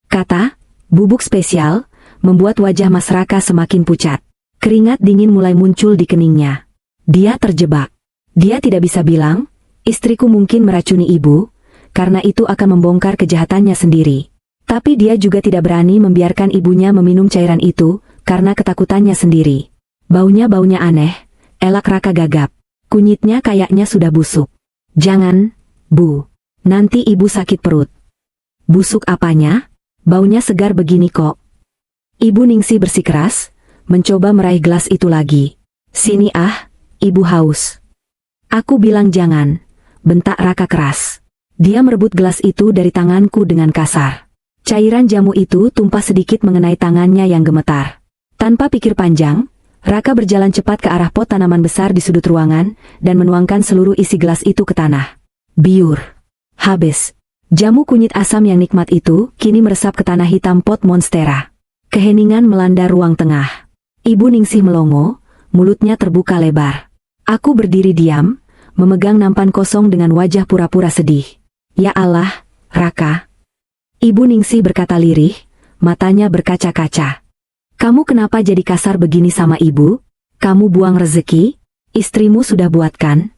Kata bubuk spesial membuat wajah Mas Raka semakin pucat. Keringat dingin mulai muncul di keningnya. Dia terjebak. Dia tidak bisa bilang, "Istriku mungkin meracuni ibu," karena itu akan membongkar kejahatannya sendiri. Tapi dia juga tidak berani membiarkan ibunya meminum cairan itu, karena ketakutannya sendiri. Baunya aneh, elak Raka gagap. "Kunyitnya kayaknya sudah busuk." "Jangan, Bu. Nanti ibu sakit perut." "Busuk apanya? Baunya segar begini kok." Ibu Ningsih bersikeras, mencoba meraih gelas itu lagi. "Sini ah, ibu haus." "Aku bilang jangan," bentak Raka keras. Dia merebut gelas itu dari tanganku dengan kasar. Cairan jamu itu tumpah sedikit mengenai tangannya yang gemetar. Tanpa pikir panjang, Raka berjalan cepat ke arah pot tanaman besar di sudut ruangan, dan menuangkan seluruh isi gelas itu ke tanah. Biur. Habis. Jamu kunyit asam yang nikmat itu, kini meresap ke tanah hitam pot monstera. Keheningan melanda ruang tengah. Ibu Ningsih melongo, mulutnya terbuka lebar. Aku berdiri diam, memegang nampan kosong dengan wajah pura-pura sedih. "Ya Allah, Raka." Ibu Ningsih berkata lirih, matanya berkaca-kaca. "Kamu kenapa jadi kasar begini sama ibu? Kamu buang rezeki? Istrimu sudah buatkan?"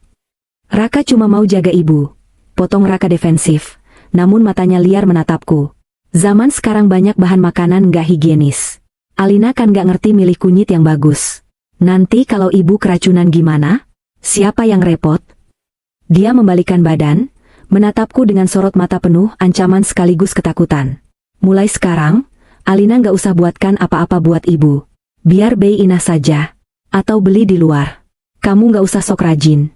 "Raka cuma mau jaga ibu," potong Raka defensif, namun matanya liar menatapku. "Zaman sekarang banyak bahan makanan nggak higienis. Alina kan nggak ngerti milih kunyit yang bagus. Nanti kalau ibu keracunan gimana? Siapa yang repot?" Dia membalikkan badan, menatapku dengan sorot mata penuh ancaman sekaligus ketakutan. "Mulai sekarang, Alina nggak usah buatkan apa-apa buat ibu. Biar Bei Inah saja. Atau beli di luar. Kamu nggak usah sok rajin."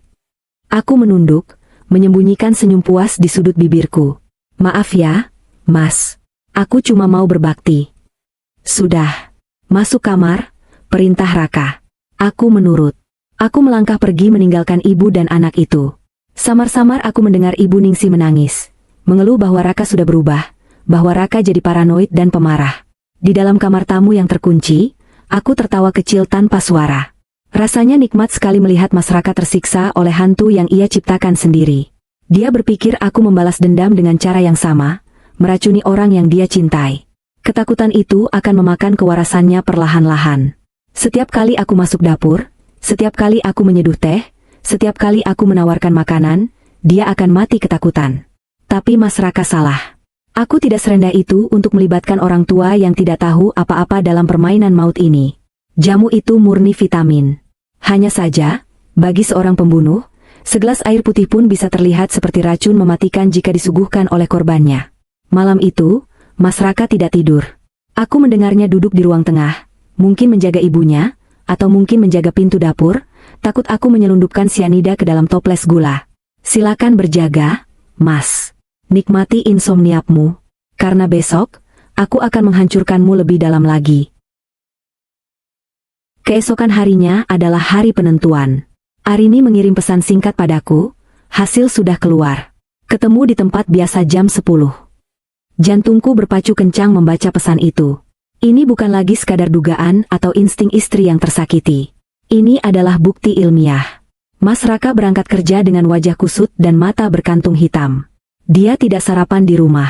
Aku menunduk, menyembunyikan senyum puas di sudut bibirku. "Maaf ya, Mas. Aku cuma mau berbakti." "Sudah. Masuk kamar," perintah Raka. Aku menurut. Aku melangkah pergi meninggalkan ibu dan anak itu. Samar-samar aku mendengar Ibu Ningsih menangis, mengeluh bahwa Raka sudah berubah, bahwa Raka jadi paranoid dan pemarah. Di dalam kamar tamu yang terkunci, aku tertawa kecil tanpa suara. Rasanya nikmat sekali melihat Mas Raka tersiksa oleh hantu yang ia ciptakan sendiri. Dia berpikir aku membalas dendam dengan cara yang sama, meracuni orang yang dia cintai. Ketakutan itu akan memakan kewarasannya perlahan-lahan. Setiap kali aku masuk dapur, setiap kali aku menyeduh teh, setiap kali aku menawarkan makanan, dia akan mati ketakutan. Tapi Mas Raka salah. Aku tidak serendah itu untuk melibatkan orang tua yang tidak tahu apa-apa dalam permainan maut ini. Jamu itu murni vitamin. Hanya saja, bagi seorang pembunuh, segelas air putih pun bisa terlihat seperti racun mematikan jika disuguhkan oleh korbannya. Malam itu, Mas Raka tidak tidur. Aku mendengarnya duduk di ruang tengah, mungkin menjaga ibunya, atau mungkin menjaga pintu dapur, takut aku menyelundupkan sianida ke dalam toples gula. "Silakan berjaga, Mas. Nikmati insomniamu. Karena besok, aku akan menghancurkanmu lebih dalam lagi." Keesokan harinya adalah hari penentuan. Arini mengirim pesan singkat padaku, hasil sudah keluar. Ketemu di tempat biasa jam 10. Jantungku berpacu kencang membaca pesan itu. Ini bukan lagi sekadar dugaan atau insting istri yang tersakiti. Ini adalah bukti ilmiah. Mas Raka berangkat kerja dengan wajah kusut dan mata berkantung hitam. Dia tidak sarapan di rumah.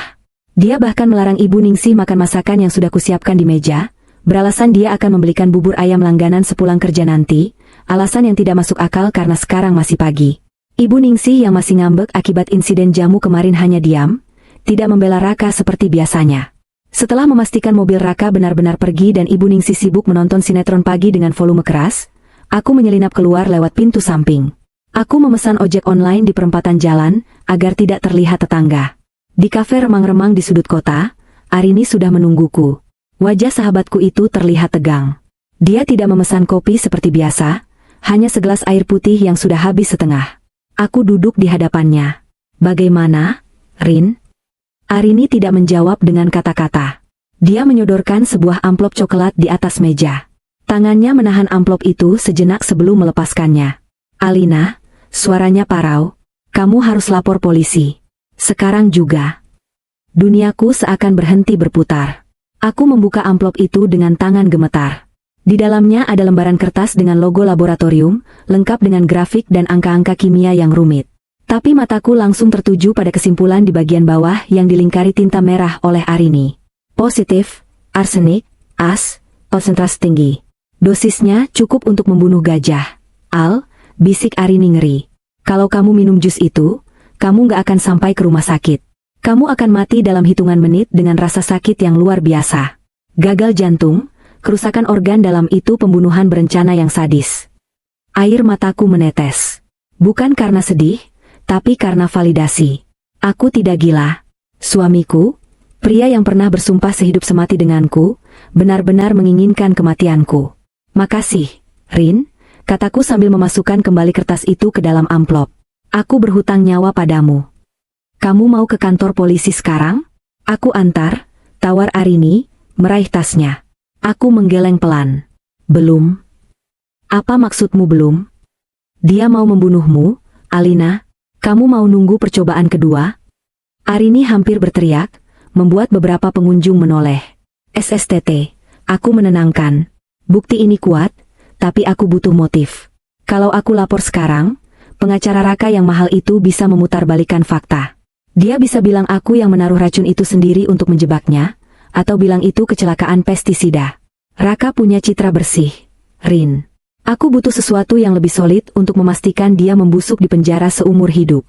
Dia bahkan melarang Ibu Ningsih makan masakan yang sudah kusiapkan di meja, beralasan dia akan membelikan bubur ayam langganan sepulang kerja nanti, alasan yang tidak masuk akal karena sekarang masih pagi. Ibu Ningsih yang masih ngambek akibat insiden jamu kemarin hanya diam, tidak membela Raka seperti biasanya. Setelah memastikan mobil Raka benar-benar pergi dan Ibu Ningsih sibuk menonton sinetron pagi dengan volume keras, aku menyelinap keluar lewat pintu samping. Aku memesan ojek online di perempatan jalan, agar tidak terlihat tetangga. Di kafe remang-remang di sudut kota, Arini sudah menungguku. Wajah sahabatku itu terlihat tegang. Dia tidak memesan kopi seperti biasa, hanya segelas air putih yang sudah habis setengah. Aku duduk di hadapannya. Bagaimana, Rin? Arini tidak menjawab dengan kata-kata. Dia menyodorkan sebuah amplop coklat di atas meja. Tangannya menahan amplop itu sejenak sebelum melepaskannya. Alina, suaranya parau. Kamu harus lapor polisi. Sekarang juga. Duniaku seakan berhenti berputar. Aku membuka amplop itu dengan tangan gemetar. Di dalamnya ada lembaran kertas dengan logo laboratorium, lengkap dengan grafik dan angka-angka kimia yang rumit. Tapi mataku langsung tertuju pada kesimpulan di bagian bawah yang dilingkari tinta merah oleh Arini. Positif, arsenik, as, konsentrasi tinggi. Dosisnya cukup untuk membunuh gajah. Al, bisik Arini ngeri. Kalau kamu minum jus itu, kamu gak akan sampai ke rumah sakit. Kamu akan mati dalam hitungan menit dengan rasa sakit yang luar biasa. Gagal jantung, kerusakan organ dalam itu pembunuhan berencana yang sadis. Air mataku menetes. Bukan karena sedih, tapi karena validasi. Aku tidak gila. Suamiku, pria yang pernah bersumpah sehidup semati denganku, benar-benar menginginkan kematianku. Makasih, Rin, kataku sambil memasukkan kembali kertas itu ke dalam amplop. Aku berhutang nyawa padamu. Kamu mau ke kantor polisi sekarang? Aku antar, tawar Arini, meraih tasnya. Aku menggeleng pelan. Belum. Apa maksudmu belum? Dia mau membunuhmu, Alina. Kamu mau nunggu percobaan kedua? Arini hampir berteriak, membuat beberapa pengunjung menoleh. SSTT, aku menenangkan. Bukti ini kuat, tapi aku butuh motif. Kalau aku lapor sekarang, pengacara Raka yang mahal itu bisa memutarbalikkan fakta. Dia bisa bilang aku yang menaruh racun itu sendiri untuk menjebaknya, atau bilang itu kecelakaan pestisida. Raka punya citra bersih, Rin. Aku butuh sesuatu yang lebih solid untuk memastikan dia membusuk di penjara seumur hidup.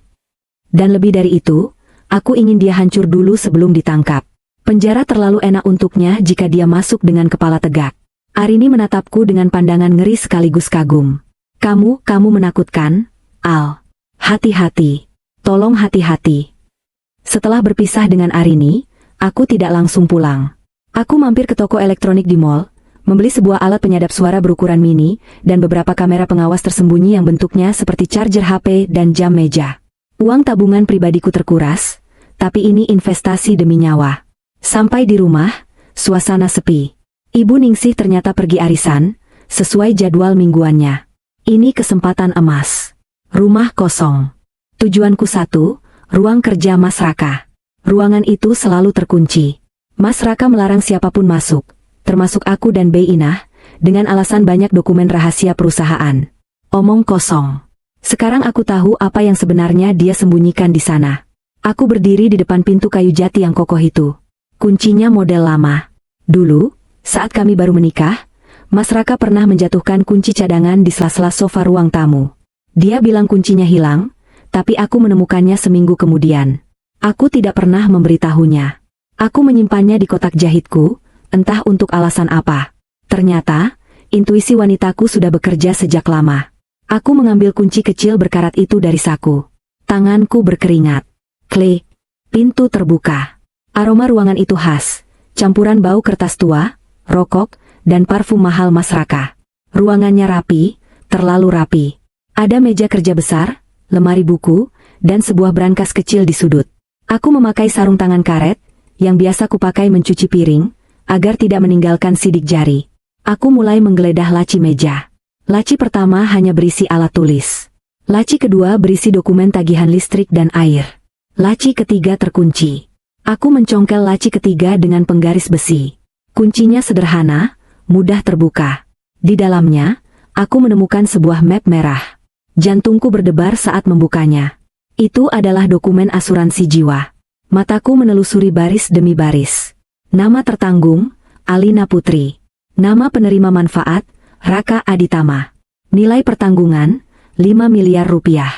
Dan lebih dari itu, aku ingin dia hancur dulu sebelum ditangkap. Penjara terlalu enak untuknya jika dia masuk dengan kepala tegak. Arini menatapku dengan pandangan ngeri sekaligus kagum. Kamu menakutkan, Al. Hati-hati. Tolong hati-hati. Setelah berpisah dengan Arini, aku tidak langsung pulang. Aku mampir ke toko elektronik di mall, membeli sebuah alat penyadap suara berukuran mini, dan beberapa kamera pengawas tersembunyi yang bentuknya seperti charger HP dan jam meja. Uang tabungan pribadiku terkuras, tapi ini investasi demi nyawa. Sampai di rumah, suasana sepi. Ibu Ningsih ternyata pergi arisan, sesuai jadwal mingguannya. Ini kesempatan emas. Rumah kosong. Tujuanku satu, ruang kerja Mas Raka. Ruangan itu selalu terkunci. Mas Raka melarang siapapun masuk, termasuk aku dan Bei Inah, dengan alasan banyak dokumen rahasia perusahaan. Omong kosong. Sekarang aku tahu apa yang sebenarnya dia sembunyikan di sana. Aku berdiri di depan pintu kayu jati yang kokoh itu. Kuncinya model lama. Dulu, saat kami baru menikah, Mas Raka pernah menjatuhkan kunci cadangan di sela-sela sofa ruang tamu. Dia bilang kuncinya hilang, tapi aku menemukannya seminggu kemudian. Aku tidak pernah memberitahunya. Aku menyimpannya di kotak jahitku, entah untuk alasan apa. Ternyata, intuisi wanitaku sudah bekerja sejak lama. Aku mengambil kunci kecil berkarat itu dari saku. Tanganku berkeringat. Klik. Pintu terbuka. Aroma ruangan itu khas, campuran bau kertas tua, rokok, dan parfum mahal Mas Raka. Ruangannya rapi, terlalu rapi. Ada meja kerja besar, lemari buku, dan sebuah brankas kecil di sudut. Aku memakai sarung tangan karet, yang biasa kupakai mencuci piring, agar tidak meninggalkan sidik jari. Aku mulai menggeledah laci meja. Laci pertama hanya berisi alat tulis. Laci kedua berisi dokumen tagihan listrik dan air. Laci ketiga terkunci. Aku mencongkel laci ketiga dengan penggaris besi. Kuncinya sederhana, mudah terbuka. Di dalamnya, aku menemukan sebuah map merah. Jantungku berdebar saat membukanya. Itu adalah dokumen asuransi jiwa. Mataku menelusuri baris demi baris. Nama tertanggung, Alina Putri. Nama penerima manfaat, Raka Aditama. Nilai pertanggungan, 5 miliar rupiah.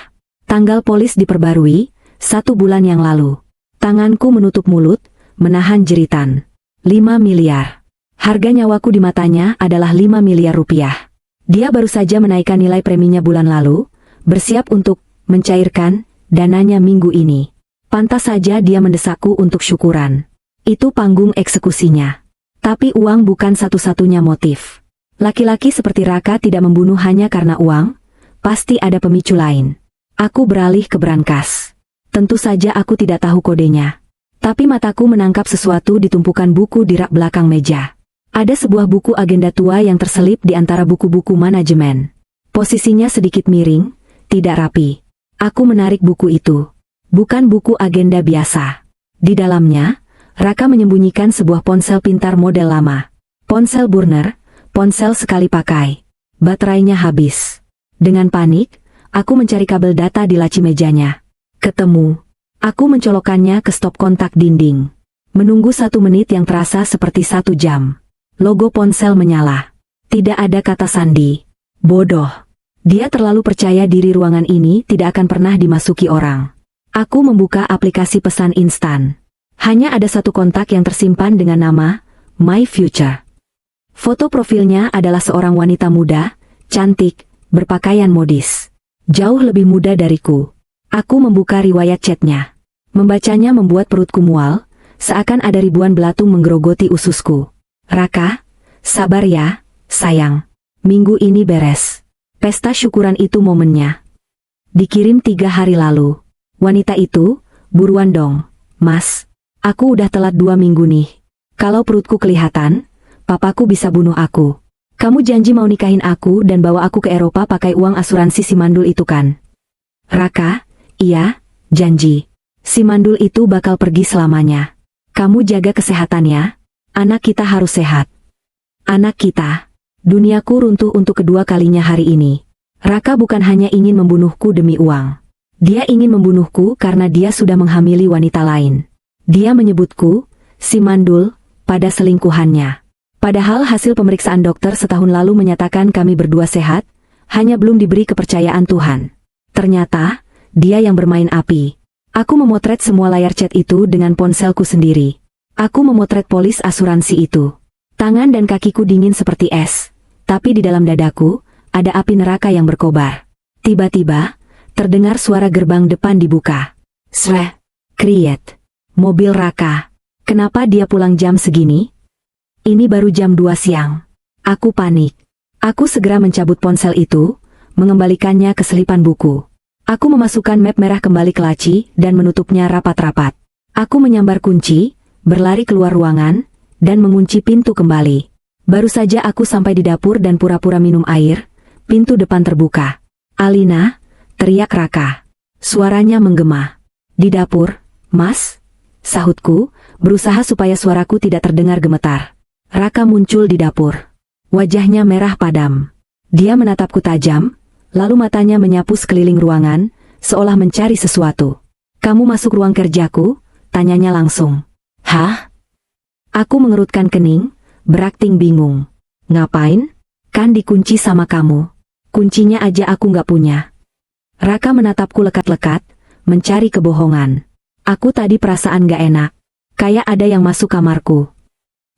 Tanggal polis diperbarui, 1 bulan yang lalu. Tanganku menutup mulut, menahan jeritan. 5 miliar. Harga nyawaku di matanya adalah 5 miliar rupiah. Dia baru saja menaikkan nilai preminya bulan lalu, bersiap untuk mencairkan dananya minggu ini. Pantas saja dia mendesakku untuk syukuran. Itu panggung eksekusinya. Tapi uang bukan satu-satunya motif. Laki-laki seperti Raka tidak membunuh hanya karena uang, pasti ada pemicu lain. Aku beralih ke brankas. Tentu saja aku tidak tahu kodenya. Tapi mataku menangkap sesuatu di tumpukan buku di rak belakang meja. Ada sebuah buku agenda tua yang terselip di antara buku-buku manajemen. Posisinya sedikit miring, tidak rapi. Aku menarik buku itu. Bukan buku agenda biasa. Di dalamnya, Raka menyembunyikan sebuah ponsel pintar model lama. Ponsel burner, ponsel sekali pakai. Baterainya habis. Dengan panik, aku mencari kabel data di laci mejanya. Ketemu. Aku mencolokkannya ke stop kontak dinding. Menunggu 1 menit yang terasa seperti 1 jam. Logo ponsel menyala. Tidak ada kata sandi. Bodoh. Dia terlalu percaya diri ruangan ini tidak akan pernah dimasuki orang. Aku membuka aplikasi pesan instan. Hanya ada 1 kontak yang tersimpan dengan nama My Future. Foto profilnya adalah seorang wanita muda, cantik, berpakaian modis. Jauh lebih muda dariku. Aku membuka riwayat chatnya. Membacanya membuat perutku mual, seakan ada ribuan belatung menggerogoti ususku. Raka, sabar ya, sayang. Minggu ini beres. Pesta syukuran itu momennya. Dikirim 3 hari lalu. Wanita itu, buruan dong, Mas. Aku udah telat 2 minggu nih. Kalau perutku kelihatan, papaku bisa bunuh aku. Kamu janji mau nikahin aku dan bawa aku ke Eropa pakai uang asuransi si mandul itu kan? Raka, iya, janji. Si mandul itu bakal pergi selamanya. Kamu jaga kesehatan ya. Anak kita harus sehat. Anak kita. Duniaku runtuh untuk kedua kalinya hari ini. Raka bukan hanya ingin membunuhku demi uang. Dia ingin membunuhku karena dia sudah menghamili wanita lain. Dia menyebutku, si mandul, pada selingkuhannya. Padahal hasil pemeriksaan dokter setahun lalu menyatakan kami berdua sehat, hanya belum diberi kepercayaan Tuhan. Ternyata, dia yang bermain api. Aku memotret semua layar chat itu dengan ponselku sendiri. Aku memotret polis asuransi itu. Tangan dan kakiku dingin seperti es, tapi di dalam dadaku, ada api neraka yang berkobar. Tiba-tiba, terdengar suara gerbang depan dibuka. Sreh, kriet. Mobil Raka. Kenapa dia pulang jam segini? Ini baru jam 2 siang. Aku panik. Aku segera mencabut ponsel itu, mengembalikannya ke selipan buku. Aku memasukkan map merah kembali ke laci dan menutupnya rapat-rapat. Aku menyambar kunci, berlari keluar ruangan, dan mengunci pintu kembali. Baru saja aku sampai di dapur dan pura-pura minum air, pintu depan terbuka. Alina, teriak Raka. Suaranya menggema. Di dapur, Mas? Sahutku, berusaha supaya suaraku tidak terdengar gemetar. Raka muncul di dapur. Wajahnya merah padam. Dia menatapku tajam, lalu matanya menyapu sekeliling ruangan, seolah mencari sesuatu. Kamu masuk ruang kerjaku? Tanyanya langsung. Hah? Aku mengerutkan kening, berakting bingung. Ngapain? Kan dikunci sama kamu. Kuncinya aja aku nggak punya. Raka menatapku lekat-lekat, mencari kebohongan. Aku tadi perasaan gak enak. Kayak ada yang masuk kamarku.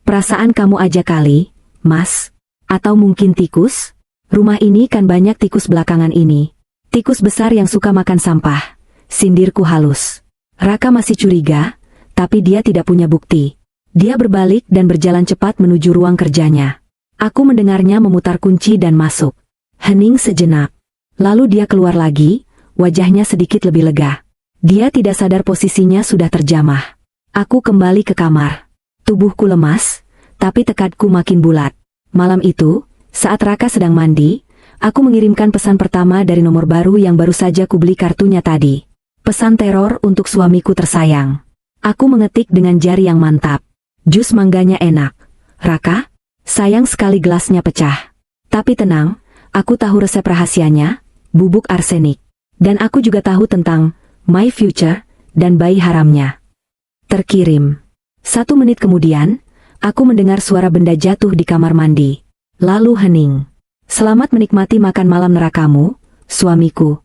Perasaan kamu aja kali, Mas. Atau mungkin tikus? Rumah ini kan banyak tikus belakangan ini. Tikus besar yang suka makan sampah. Sindirku halus. Raka masih curiga, tapi dia tidak punya bukti. Dia berbalik dan berjalan cepat menuju ruang kerjanya. Aku mendengarnya memutar kunci dan masuk. Hening sejenak. Lalu dia keluar lagi, wajahnya sedikit lebih lega. Dia tidak sadar posisinya sudah terjamah. Aku kembali ke kamar. Tubuhku lemas, tapi tekadku makin bulat. Malam itu, saat Raka sedang mandi, aku mengirimkan pesan pertama dari nomor baru yang baru saja kubeli kartunya tadi. Pesan teror untuk suamiku tersayang. Aku mengetik dengan jari yang mantap. Jus mangganya enak. Raka, sayang sekali gelasnya pecah. Tapi tenang, aku tahu resep rahasianya, bubuk arsenik. Dan aku juga tahu tentang My Future dan bayi haramnya. Terkirim. 1 menit kemudian, aku mendengar suara benda jatuh di kamar mandi. Lalu hening. Selamat menikmati makan malam nerakamu, suamiku.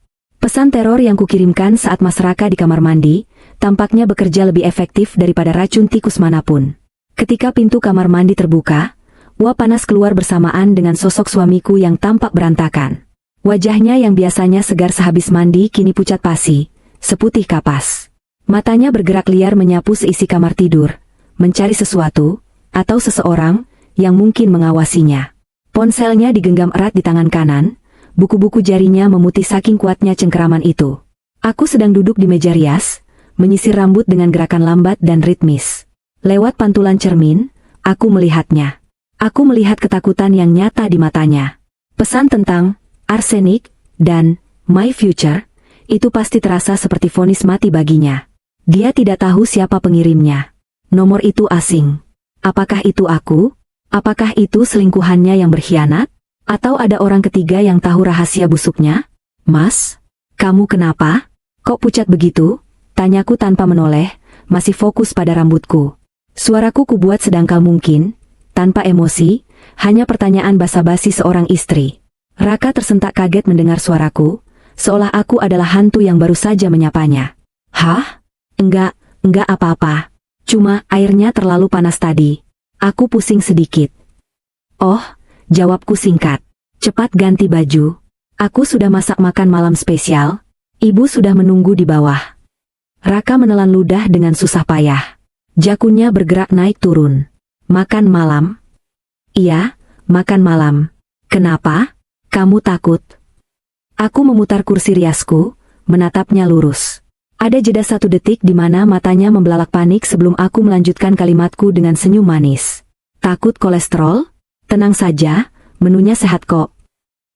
Pesan teror yang kukirimkan saat Mas Raka di kamar mandi, tampaknya bekerja lebih efektif daripada racun tikus manapun. Ketika pintu kamar mandi terbuka, uap panas keluar bersamaan dengan sosok suamiku yang tampak berantakan. Wajahnya yang biasanya segar sehabis mandi kini pucat pasi, seputih kapas. Matanya bergerak liar menyapu seisi kamar tidur, mencari sesuatu, atau seseorang, yang mungkin mengawasinya. Ponselnya digenggam erat di tangan kanan, buku-buku jarinya memutih saking kuatnya cengkeraman itu. Aku sedang duduk di meja rias, menyisir rambut dengan gerakan lambat dan ritmis. Lewat pantulan cermin, aku melihatnya. Aku melihat ketakutan yang nyata di matanya. Pesan tentang arsenik dan my future, itu pasti terasa seperti vonis mati baginya. Dia tidak tahu siapa pengirimnya. Nomor itu asing. Apakah itu aku? Apakah itu selingkuhannya yang berkhianat? Atau ada orang ketiga yang tahu rahasia busuknya? Mas, kamu kenapa? Kok pucat begitu? Tanyaku tanpa menoleh, masih fokus pada rambutku. Suaraku kubuat sedangkal mungkin, tanpa emosi, hanya pertanyaan basa-basi seorang istri. Raka tersentak kaget mendengar suaraku, seolah aku adalah hantu yang baru saja menyapanya. Hah? Enggak apa-apa. Cuma airnya terlalu panas tadi. Aku pusing sedikit. Oh, jawabku singkat. Cepat ganti baju. Aku sudah masak makan malam spesial. Ibu sudah menunggu di bawah. Raka menelan ludah dengan susah payah. Jakunnya bergerak naik turun. Makan malam? Iya, makan malam. Kenapa? Kamu takut? Aku memutar kursi riasku, menatapnya lurus. Ada jeda 1 detik di mana matanya membelalak panik sebelum aku melanjutkan kalimatku dengan senyum manis. Takut kolesterol? Tenang saja, menunya sehat kok.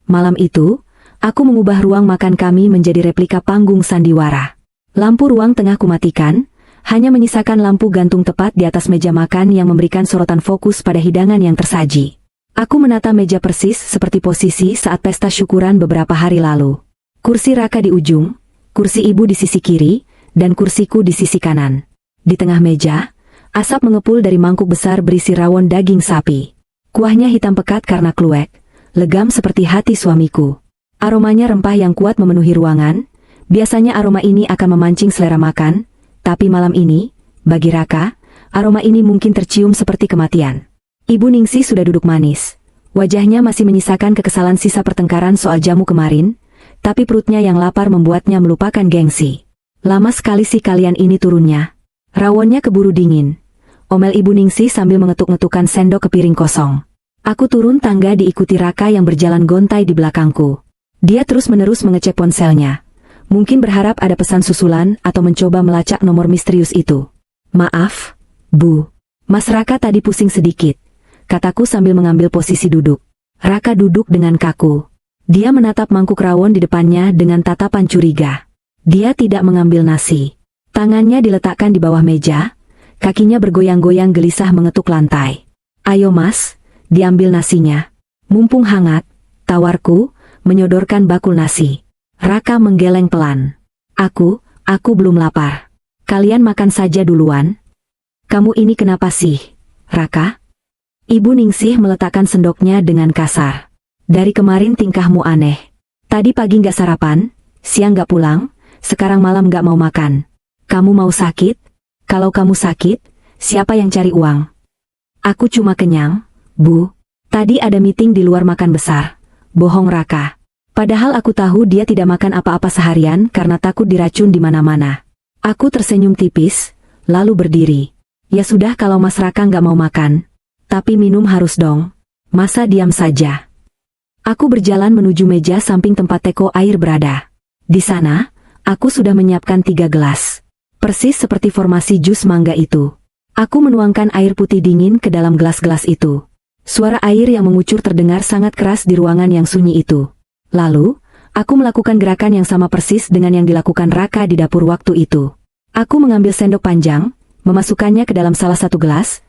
Malam itu, aku mengubah ruang makan kami menjadi replika panggung sandiwara. Lampu ruang tengah kumatikan, hanya menyisakan lampu gantung tepat di atas meja makan yang memberikan sorotan fokus pada hidangan yang tersaji. Aku menata meja persis seperti posisi saat pesta syukuran beberapa hari lalu. Kursi Raka di ujung, kursi ibu di sisi kiri, dan kursiku di sisi kanan. Di tengah meja, asap mengepul dari mangkuk besar berisi rawon daging sapi. Kuahnya hitam pekat karena kluwek, legam seperti hati suamiku. Aromanya rempah yang kuat memenuhi ruangan. Biasanya aroma ini akan memancing selera makan, tapi malam ini, bagi Raka, aroma ini mungkin tercium seperti kematian. Ibu Ningsih sudah duduk manis. Wajahnya masih menyisakan kekesalan sisa pertengkaran soal jamu kemarin, tapi perutnya yang lapar membuatnya melupakan gengsi. Lama sekali sih kalian ini turunnya. Rawonnya keburu dingin. Omel Ibu Ningsih sambil mengetuk-ngetukkan sendok ke piring kosong. Aku turun tangga diikuti Raka yang berjalan gontai di belakangku. Dia terus-menerus mengecek ponselnya. Mungkin berharap ada pesan susulan atau mencoba melacak nomor misterius itu. Maaf, Bu. Mas Raka tadi pusing sedikit, kataku sambil mengambil posisi duduk. Raka duduk dengan kaku. Dia menatap mangkuk rawon di depannya dengan tatapan curiga. Dia tidak mengambil nasi. Tangannya diletakkan di bawah meja, kakinya bergoyang-goyang gelisah mengetuk lantai. Ayo mas, diambil nasinya. Mumpung hangat, tawarku, menyodorkan bakul nasi. Raka menggeleng pelan. Aku belum lapar. Kalian makan saja duluan. Kamu ini kenapa sih, Raka? Ibu Ningsih meletakkan sendoknya dengan kasar. Dari kemarin tingkahmu aneh. Tadi pagi nggak sarapan, siang nggak pulang, sekarang malam nggak mau makan. Kamu mau sakit? Kalau kamu sakit, siapa yang cari uang? Aku cuma kenyang, Bu. Tadi ada meeting di luar makan besar. Bohong Raka. Padahal aku tahu dia tidak makan apa-apa seharian karena takut diracun di mana-mana. Aku tersenyum tipis, lalu berdiri. Ya sudah kalau Mas Raka nggak mau makan. Tapi minum harus dong. Masa diam saja? Aku berjalan menuju meja samping tempat teko air berada. Di sana, aku sudah menyiapkan 3 gelas. Persis seperti formasi jus mangga itu. Aku menuangkan air putih dingin ke dalam gelas-gelas itu. Suara air yang mengucur terdengar sangat keras di ruangan yang sunyi itu. Lalu, aku melakukan gerakan yang sama persis dengan yang dilakukan Raka di dapur waktu itu. Aku mengambil sendok panjang, memasukkannya ke dalam salah satu gelas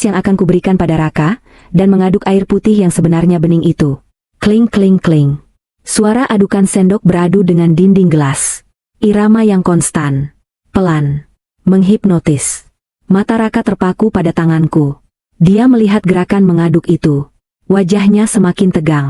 yang akan kuberikan pada Raka, dan mengaduk air putih yang sebenarnya bening itu. Kling kling kling. Suara adukan sendok beradu dengan dinding gelas. Irama yang konstan. Pelan. Menghipnotis. Mata Raka terpaku pada tanganku. Dia melihat gerakan mengaduk itu. Wajahnya semakin tegang.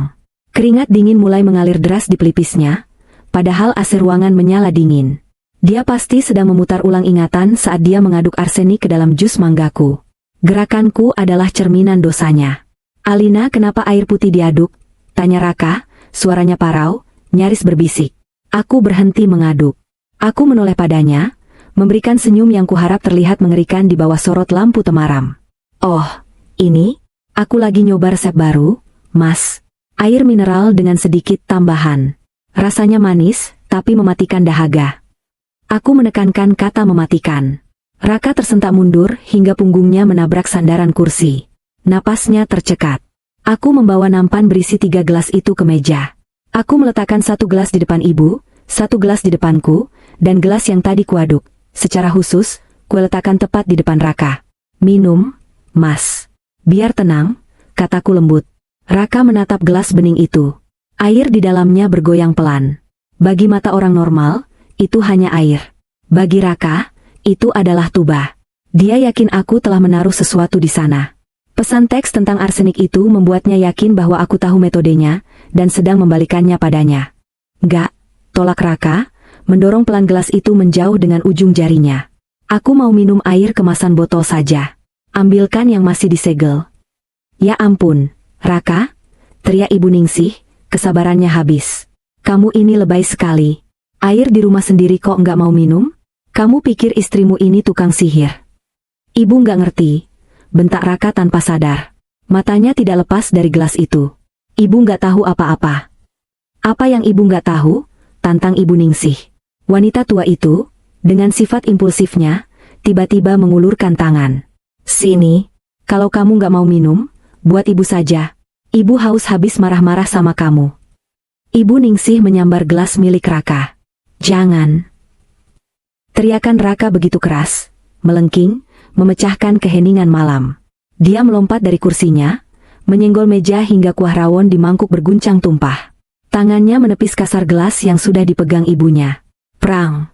Keringat dingin mulai mengalir deras di pelipisnya, padahal AC ruangan menyala dingin. Dia pasti sedang memutar ulang ingatan saat dia mengaduk arsenik ke dalam jus manggaku. Gerakanku adalah cerminan dosanya. "Alina, kenapa air putih diaduk?" tanya Raka, suaranya parau, nyaris berbisik. Aku berhenti mengaduk. Aku menoleh padanya, memberikan senyum yang kuharap terlihat mengerikan di bawah sorot lampu temaram. "Oh, ini? Aku lagi nyoba resep baru, Mas. Air mineral dengan sedikit tambahan. Rasanya manis, tapi mematikan dahaga." Aku menekankan kata mematikan. Raka tersentak mundur hingga punggungnya menabrak sandaran kursi. Napasnya tercekat. Aku membawa nampan berisi 3 gelas itu ke meja. Aku meletakkan 1 gelas di depan ibu, 1 gelas di depanku, dan gelas yang tadi kuaduk. Secara khusus, kuletakkan tepat di depan Raka. "Minum, Mas. Biar tenang," kataku lembut. Raka menatap gelas bening itu. Air di dalamnya bergoyang pelan. Bagi mata orang normal, itu hanya air. Bagi Raka, itu adalah tuba. Dia yakin aku telah menaruh sesuatu di sana. Pesan teks tentang arsenik itu membuatnya yakin bahwa aku tahu metodenya, dan sedang membalikannya padanya. "Enggak," tolak Raka, mendorong pelan gelas itu menjauh dengan ujung jarinya. "Aku mau minum air kemasan botol saja. Ambilkan yang masih disegel." "Ya ampun, Raka," teriak Ibu Ningsih, kesabarannya habis. "Kamu ini lebay sekali. Air di rumah sendiri kok enggak mau minum? Kamu pikir istrimu ini tukang sihir?" "Ibu enggak ngerti," bentak Raka tanpa sadar. Matanya tidak lepas dari gelas itu. "Ibu enggak tahu apa-apa." "Apa yang ibu enggak tahu?" tantang Ibu Ningsih. Wanita tua itu, dengan sifat impulsifnya, tiba-tiba mengulurkan tangan. "Sini. Kalau kamu enggak mau minum, buat ibu saja. Ibu haus habis marah-marah sama kamu." Ibu Ningsih menyambar gelas milik Raka. "Jangan." Teriakan Raka begitu keras, melengking, memecahkan keheningan malam. Dia melompat dari kursinya, menyenggol meja hingga kuah rawon di mangkuk berguncang tumpah. Tangannya menepis kasar gelas yang sudah dipegang ibunya. Prang!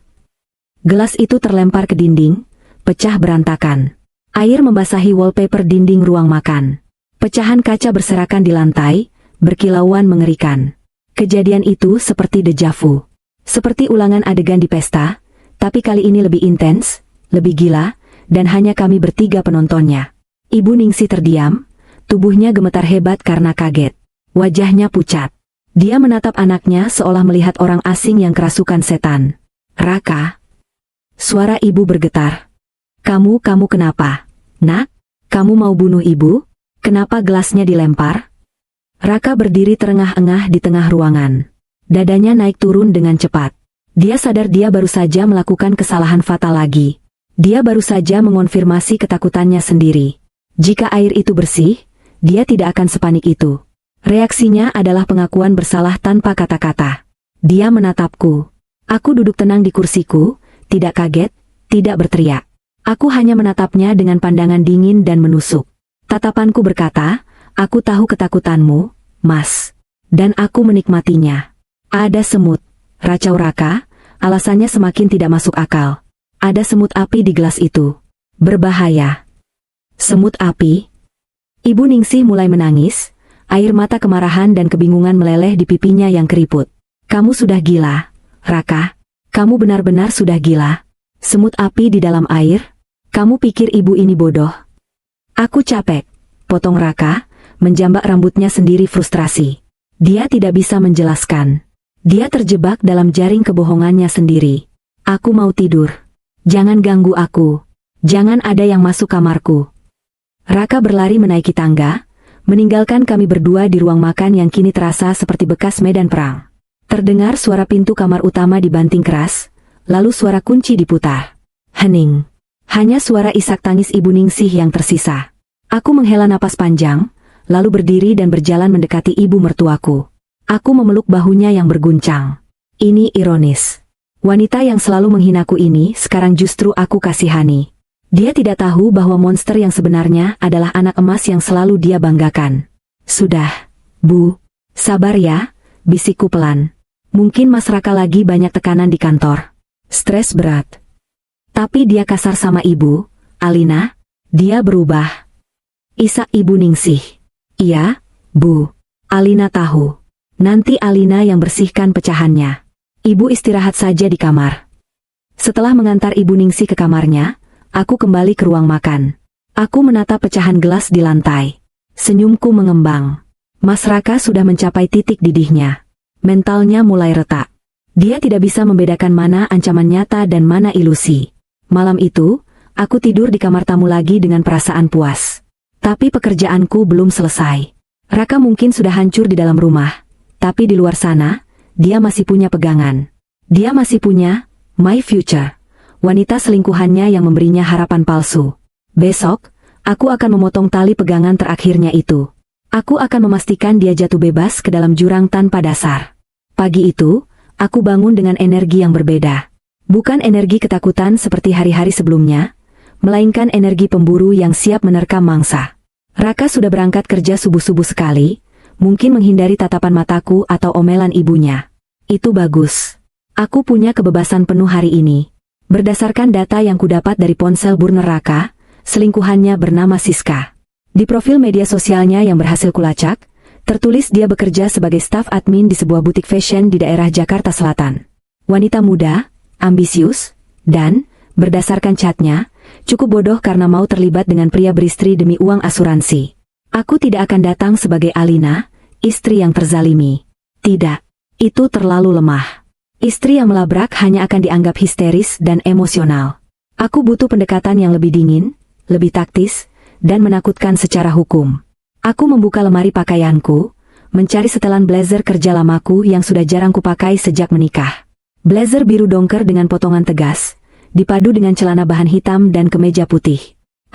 Gelas itu terlempar ke dinding, pecah berantakan. Air membasahi wallpaper dinding ruang makan. Pecahan kaca berserakan di lantai, berkilauan mengerikan. Kejadian itu seperti deja vu. Seperti ulangan adegan di pesta, tapi kali ini lebih intens, lebih gila, dan hanya kami bertiga penontonnya. Ibu Ningsih terdiam, tubuhnya gemetar hebat karena kaget. Wajahnya pucat. Dia menatap anaknya seolah melihat orang asing yang kerasukan setan. "Raka." Suara ibu bergetar. Kamu kenapa? Nak, kamu mau bunuh ibu? Kenapa gelasnya dilempar?" Raka berdiri terengah-engah di tengah ruangan. Dadanya naik turun dengan cepat. Dia sadar dia baru saja melakukan kesalahan fatal lagi. Dia baru saja mengonfirmasi ketakutannya sendiri. Jika air itu bersih, dia tidak akan sepanik itu. Reaksinya adalah pengakuan bersalah tanpa kata-kata. Dia menatapku. Aku duduk tenang di kursiku, tidak kaget, tidak berteriak. Aku hanya menatapnya dengan pandangan dingin dan menusuk. Tatapanku berkata, "Aku tahu ketakutanmu, Mas. Dan aku menikmatinya." "Ada semut," racau Raka, alasannya semakin tidak masuk akal. "Ada semut api di gelas itu. Berbahaya." "Semut api?" Ibu Ningsih mulai menangis, air mata kemarahan dan kebingungan meleleh di pipinya yang keriput. "Kamu sudah gila, Raka. Kamu benar-benar sudah gila. Semut api di dalam air? Kamu pikir ibu ini bodoh?" "Aku capek," potong Raka, menjambak rambutnya sendiri frustrasi. Dia tidak bisa menjelaskan. Dia terjebak dalam jaring kebohongannya sendiri. "Aku mau tidur. Jangan ganggu aku. Jangan ada yang masuk kamarku." Raka berlari menaiki tangga, meninggalkan kami berdua di ruang makan yang kini terasa seperti bekas medan perang. Terdengar suara pintu kamar utama dibanting keras, lalu suara kunci diputar. Hening. Hanya suara isak tangis Ibu Ningsih yang tersisa. Aku menghela napas panjang, lalu berdiri dan berjalan mendekati ibu mertuaku. Aku memeluk bahunya yang berguncang. Ini ironis. Wanita yang selalu menghinaku ini sekarang justru aku kasihani. Dia tidak tahu bahwa monster yang sebenarnya adalah anak emas yang selalu dia banggakan. "Sudah, Bu. Sabar ya," bisikku pelan. "Mungkin Mas Raka lagi banyak tekanan di kantor. Stres berat." Tapi dia kasar sama ibu, Alina. Dia berubah. Isak Ibu Ningsih. "Iya, Bu. Alina tahu. Nanti Alina yang bersihkan pecahannya." Ibu istirahat saja di kamar. Setelah mengantar Ibu Ningsih ke kamarnya, aku kembali ke ruang makan. Aku menatap pecahan gelas di lantai. Senyumku mengembang. Mas Raka sudah mencapai titik didihnya. Mentalnya mulai retak. Dia tidak bisa membedakan mana ancaman nyata dan mana ilusi. Malam itu, aku tidur di kamar tamu lagi dengan perasaan puas. Tapi pekerjaanku belum selesai. Raka mungkin sudah hancur di dalam rumah. Tapi di luar sana, dia masih punya pegangan. Dia masih punya my future. Wanita selingkuhannya yang memberinya harapan palsu. Besok, aku akan memotong tali pegangan terakhirnya itu. Aku akan memastikan dia jatuh bebas ke dalam jurang tanpa dasar. Pagi itu, aku bangun dengan energi yang berbeda. Bukan energi ketakutan seperti hari-hari sebelumnya, melainkan energi pemburu yang siap menerkam mangsa. Raka sudah berangkat kerja subuh-subuh sekali, mungkin menghindari tatapan mataku atau omelan ibunya. Itu bagus. Aku punya kebebasan penuh hari ini. Berdasarkan data yang kudapat dari ponsel burner Raka, selingkuhannya bernama Siska. Di profil media sosialnya yang berhasil kulacak, tertulis dia bekerja sebagai staf admin di sebuah butik fashion di daerah Jakarta Selatan. Wanita muda, ambisius, dan, berdasarkan catnya, cukup bodoh karena mau terlibat dengan pria beristri demi uang asuransi. Aku tidak akan datang sebagai Alina, istri yang terzalimi. Tidak, itu terlalu lemah. Istri yang melabrak hanya akan dianggap histeris dan emosional. Aku butuh pendekatan yang lebih dingin, lebih taktis, dan menakutkan secara hukum. Aku membuka lemari pakaianku, mencari setelan blazer kerja lamaku yang sudah jarang kupakai sejak menikah. Blazer biru dongker dengan potongan tegas, dipadu dengan celana bahan hitam dan kemeja putih.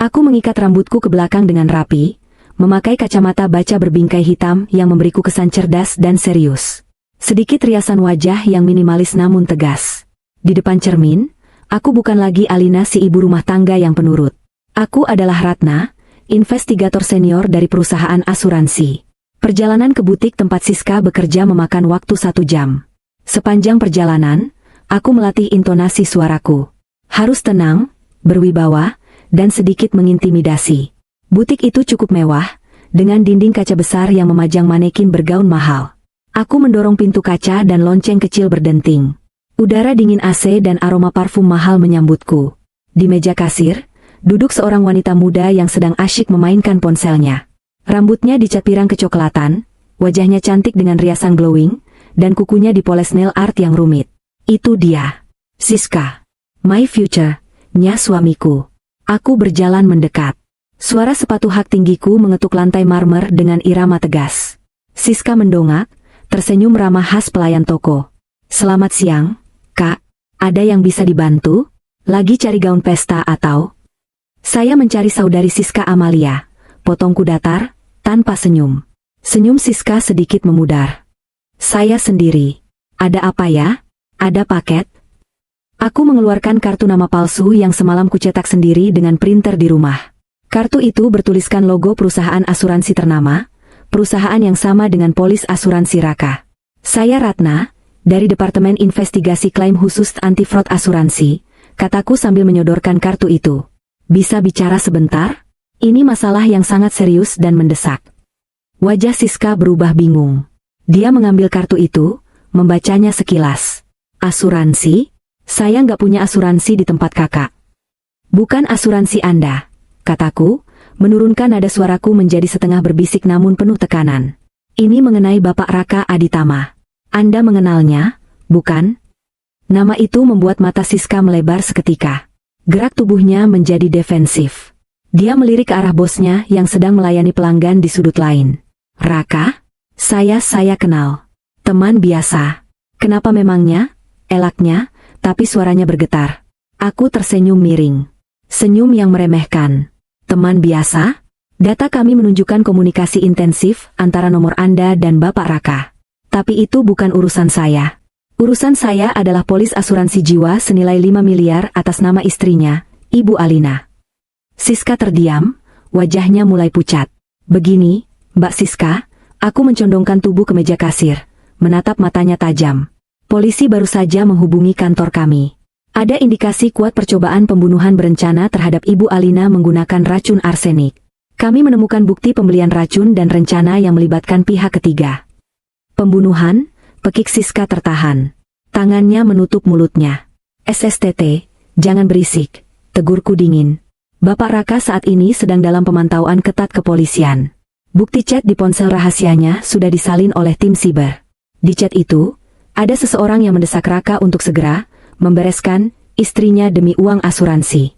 Aku mengikat rambutku ke belakang dengan rapi, memakai kacamata baca berbingkai hitam yang memberiku kesan cerdas dan serius. Sedikit riasan wajah yang minimalis namun tegas. Di depan cermin, aku bukan lagi Alina si ibu rumah tangga yang penurut. Aku adalah Ratna, investigator senior dari perusahaan asuransi. Perjalanan ke butik tempat Siska bekerja memakan waktu 1 jam. Sepanjang perjalanan, aku melatih intonasi suaraku. Harus tenang, berwibawa, dan sedikit mengintimidasi. Butik itu cukup mewah, dengan dinding kaca besar yang memajang manekin bergaun mahal. Aku mendorong pintu kaca dan lonceng kecil berdenting. Udara dingin AC dan aroma parfum mahal menyambutku. Di meja kasir, duduk seorang wanita muda yang sedang asyik memainkan ponselnya. Rambutnya dicat pirang kecoklatan, wajahnya cantik dengan riasan glowing, dan kukunya dipoles nail art yang rumit. Itu dia. Siska. My future, nya suamiku. Aku berjalan mendekat. Suara sepatu hak tinggiku mengetuk lantai marmer dengan irama tegas. Siska mendongak, tersenyum ramah khas pelayan toko. Selamat siang, Kak. Ada yang bisa dibantu? Lagi cari gaun pesta atau? Saya mencari saudari Siska Amalia, potongku datar, tanpa senyum. Senyum Siska sedikit memudar. Saya sendiri. Ada apa ya? Ada paket? Aku mengeluarkan kartu nama palsu yang semalam kucetak sendiri dengan printer di rumah. Kartu itu bertuliskan logo perusahaan asuransi ternama, perusahaan yang sama dengan polis asuransi Raka. Saya Ratna, dari Departemen Investigasi Klaim Khusus Anti Fraud Asuransi, kataku sambil menyodorkan kartu itu. Bisa bicara sebentar? Ini masalah yang sangat serius dan mendesak. Wajah Siska berubah bingung. Dia mengambil kartu itu, membacanya sekilas. Asuransi? Saya nggak punya asuransi di tempat kakak. Bukan asuransi Anda, kataku, menurunkan nada suaraku menjadi setengah berbisik namun penuh tekanan. Ini mengenai Bapak Raka Aditama. Anda mengenalnya, bukan? Nama itu membuat mata Siska melebar seketika. Gerak tubuhnya menjadi defensif. Dia melirik ke arah bosnya yang sedang melayani pelanggan di sudut lain. Raka? Saya kenal. Teman biasa. Kenapa memangnya? Elaknya, tapi suaranya bergetar. Aku tersenyum miring. Senyum yang meremehkan. Teman biasa? Data kami menunjukkan komunikasi intensif antara nomor Anda dan Bapak Raka. Tapi itu bukan urusan saya. Urusan saya adalah polis asuransi jiwa senilai 5 miliar atas nama istrinya, Ibu Alina. Siska terdiam, wajahnya mulai pucat. Begini, Mbak Siska, aku mencondongkan tubuh ke meja kasir, menatap matanya tajam. Polisi baru saja menghubungi kantor kami. Ada indikasi kuat percobaan pembunuhan berencana terhadap Ibu Alina menggunakan racun arsenik. Kami menemukan bukti pembelian racun dan rencana yang melibatkan pihak ketiga. Pembunuhan? Pekik Siska tertahan. Tangannya menutup mulutnya. SSTT, jangan berisik, tegurku dingin. Bapak Raka saat ini sedang dalam pemantauan ketat kepolisian. Bukti chat di ponsel rahasianya sudah disalin oleh tim siber. Di chat itu, ada seseorang yang mendesak Raka untuk segera membereskan istrinya demi uang asuransi.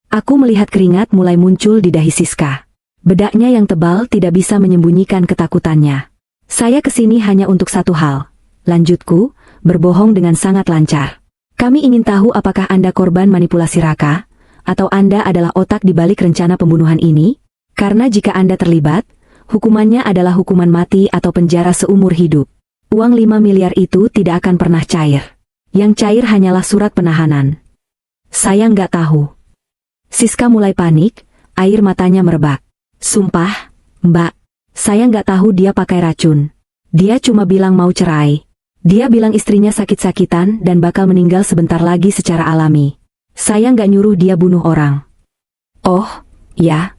Aku melihat keringat mulai muncul di dahi Siska. Bedaknya yang tebal tidak bisa menyembunyikan ketakutannya. Saya kesini hanya untuk satu hal. Lanjutku, berbohong dengan sangat lancar. Kami ingin tahu apakah Anda korban manipulasi Raka, atau Anda adalah otak di balik rencana pembunuhan ini? Karena jika Anda terlibat, hukumannya adalah hukuman mati atau penjara seumur hidup. Uang 5 miliar itu tidak akan pernah cair. Yang cair hanyalah surat penahanan. Saya nggak tahu. Siska mulai panik, air matanya merebak. Sumpah, Mbak, saya nggak tahu dia pakai racun. Dia cuma bilang mau cerai. Dia bilang istrinya sakit-sakitan dan bakal meninggal sebentar lagi secara alami. Saya nggak nyuruh dia bunuh orang. Oh, ya.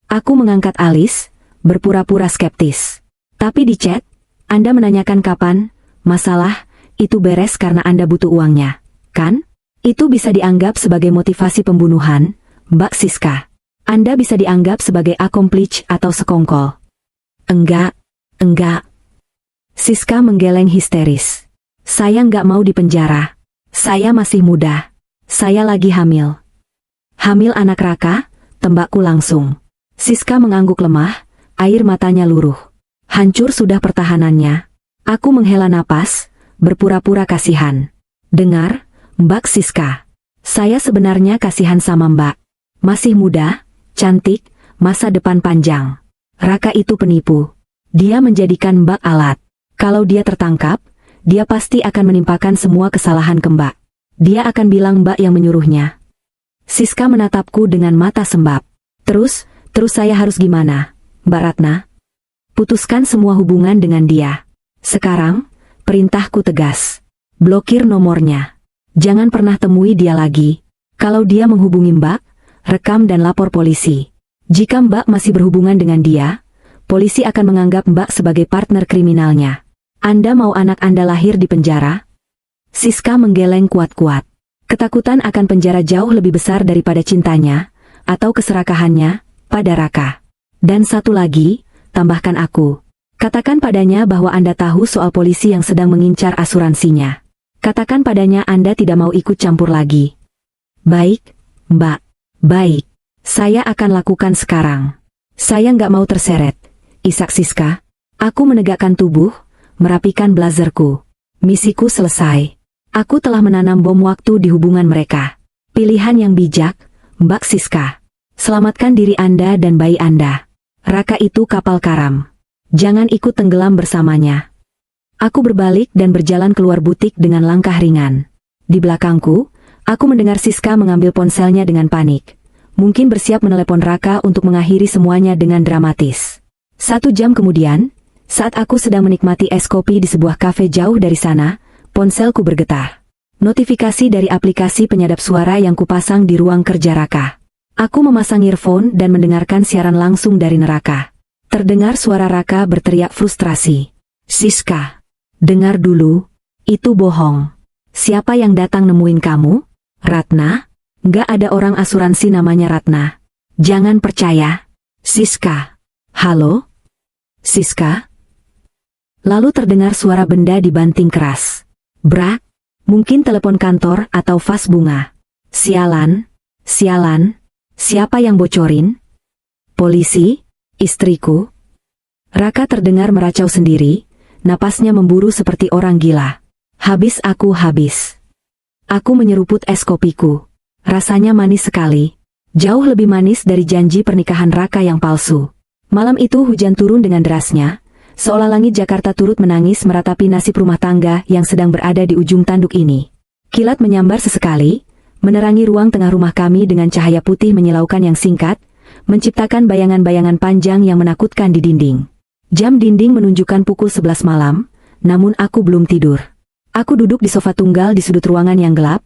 Aku mengangkat alis, berpura-pura skeptis. Tapi di chat, Anda menanyakan kapan, masalah, itu beres karena Anda butuh uangnya, kan? Itu bisa dianggap sebagai motivasi pembunuhan, Mbak Siska. Anda bisa dianggap sebagai accomplice atau sekongkol. Enggak. Siska menggeleng histeris. Saya nggak mau dipenjara. Saya masih muda. Saya lagi hamil. Hamil anak Raka, tembakku langsung. Siska mengangguk lemah, air matanya luruh. Hancur sudah pertahanannya. Aku menghela napas, berpura-pura kasihan. Dengar, Mbak Siska. Saya sebenarnya kasihan sama Mbak. Masih muda, cantik, masa depan panjang. Raka itu penipu. Dia menjadikan Mbak alat. Kalau dia tertangkap, dia pasti akan menimpakan semua kesalahan ke Mbak. Dia akan bilang Mbak yang menyuruhnya. Siska menatapku dengan mata sembab. Terus saya harus gimana, Mbak Ratna? Putuskan semua hubungan dengan dia. Sekarang, perintahku tegas. Blokir nomornya. Jangan pernah temui dia lagi. Kalau dia menghubungi Mbak, rekam dan lapor polisi. Jika Mbak masih berhubungan dengan dia, polisi akan menganggap Mbak sebagai partner kriminalnya. Anda mau anak Anda lahir di penjara? Siska menggeleng kuat-kuat. Ketakutan akan penjara jauh lebih besar daripada cintanya, atau keserakahannya, pada Raka. Dan satu lagi, tambahkan aku. Katakan padanya bahwa Anda tahu soal polisi yang sedang mengincar asuransinya. Katakan padanya Anda tidak mau ikut campur lagi. Baik, Mbak. Baik. Saya akan lakukan sekarang. Saya nggak mau terseret. Isak Siska. Aku menegakkan tubuh, merapikan blazerku. Misiku selesai. Aku telah menanam bom waktu di hubungan mereka. Pilihan yang bijak, Mbak Siska. Selamatkan diri Anda dan bayi Anda. Raka itu kapal karam. Jangan ikut tenggelam bersamanya. Aku berbalik dan berjalan keluar butik dengan langkah ringan. Di belakangku, aku mendengar Siska mengambil ponselnya dengan panik. Mungkin bersiap menelepon Raka untuk mengakhiri semuanya dengan dramatis. 1 jam kemudian, saat aku sedang menikmati es kopi di sebuah kafe jauh dari sana, ponselku bergetar. Notifikasi dari aplikasi penyadap suara yang kupasang di ruang kerja Raka. Aku memasang earphone dan mendengarkan siaran langsung dari neraka. Terdengar suara Raka berteriak frustrasi. Siska, dengar dulu, itu bohong. Siapa yang datang nemuin kamu? Ratna? Nggak ada orang asuransi namanya Ratna. Jangan percaya. Siska. Halo? Siska? Lalu terdengar suara benda dibanting keras. Brak, mungkin telepon kantor atau vas bunga. Sialan, siapa yang bocorin? Polisi, istriku. Raka terdengar meracau sendiri, napasnya memburu seperti orang gila. Habis. Aku menyeruput es kopiku. Rasanya manis sekali. Jauh lebih manis dari janji pernikahan Raka yang palsu. Malam itu hujan turun dengan derasnya, seolah langit Jakarta turut menangis meratapi nasib rumah tangga yang sedang berada di ujung tanduk ini. Kilat menyambar sesekali, menerangi ruang tengah rumah kami dengan cahaya putih menyilaukan yang singkat, menciptakan bayangan-bayangan panjang yang menakutkan di dinding. Jam dinding menunjukkan pukul 11 malam, namun aku belum tidur. Aku duduk di sofa tunggal di sudut ruangan yang gelap,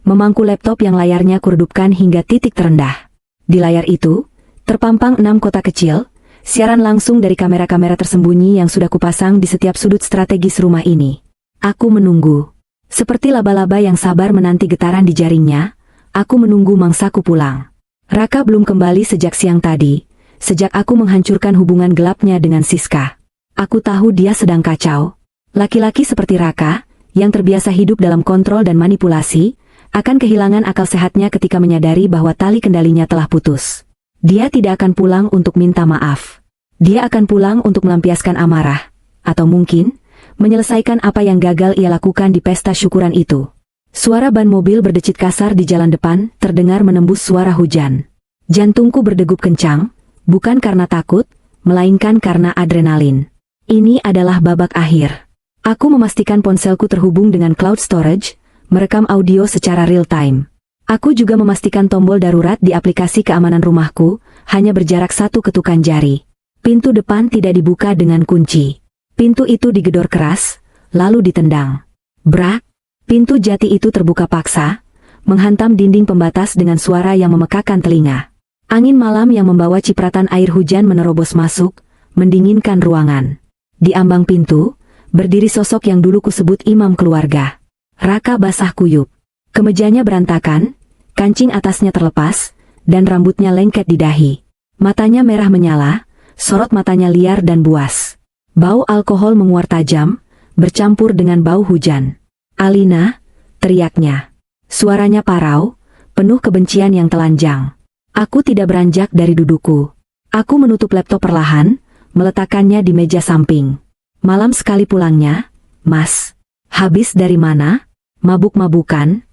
memangku laptop yang layarnya kuredupkan hingga titik terendah. Di layar itu, terpampang 6 kotak kecil, siaran langsung dari kamera-kamera tersembunyi yang sudah kupasang di setiap sudut strategis rumah ini. Aku menunggu. Seperti laba-laba yang sabar menanti getaran di jaringnya, aku menunggu mangsaku pulang. Raka belum kembali sejak siang tadi, sejak aku menghancurkan hubungan gelapnya dengan Siska. Aku tahu dia sedang kacau. Laki-laki seperti Raka, yang terbiasa hidup dalam kontrol dan manipulasi, akan kehilangan akal sehatnya ketika menyadari bahwa tali kendalinya telah putus. Dia tidak akan pulang untuk minta maaf. Dia akan pulang untuk melampiaskan amarah, atau mungkin menyelesaikan apa yang gagal ia lakukan di pesta syukuran itu. Suara ban mobil berdecit kasar di jalan depan terdengar menembus suara hujan. Jantungku berdegup kencang, bukan karena takut, melainkan karena adrenalin. Ini adalah babak akhir. Aku memastikan ponselku terhubung dengan cloud storage, merekam audio secara real time. Aku juga memastikan tombol darurat di aplikasi keamanan rumahku hanya berjarak 1 ketukan jari. Pintu depan tidak dibuka dengan kunci. Pintu itu digedor keras, lalu ditendang. Brak! Pintu jati itu terbuka paksa, menghantam dinding pembatas dengan suara yang memekakan telinga. Angin malam yang membawa cipratan air hujan menerobos masuk, mendinginkan ruangan. Di ambang pintu, berdiri sosok yang dulu kusebut imam keluarga. Raka basah kuyup. Kemejanya berantakan, kancing atasnya terlepas, dan rambutnya lengket di dahi. Matanya merah menyala, sorot matanya liar dan buas. Bau alkohol menguar tajam, bercampur dengan bau hujan. "Alina," teriaknya. Suaranya parau, penuh kebencian yang telanjang. Aku tidak beranjak dari dudukku. Aku menutup laptop perlahan, meletakkannya di meja samping. "Malam sekali pulangnya, Mas. Habis dari mana? Mabuk-mabukan?"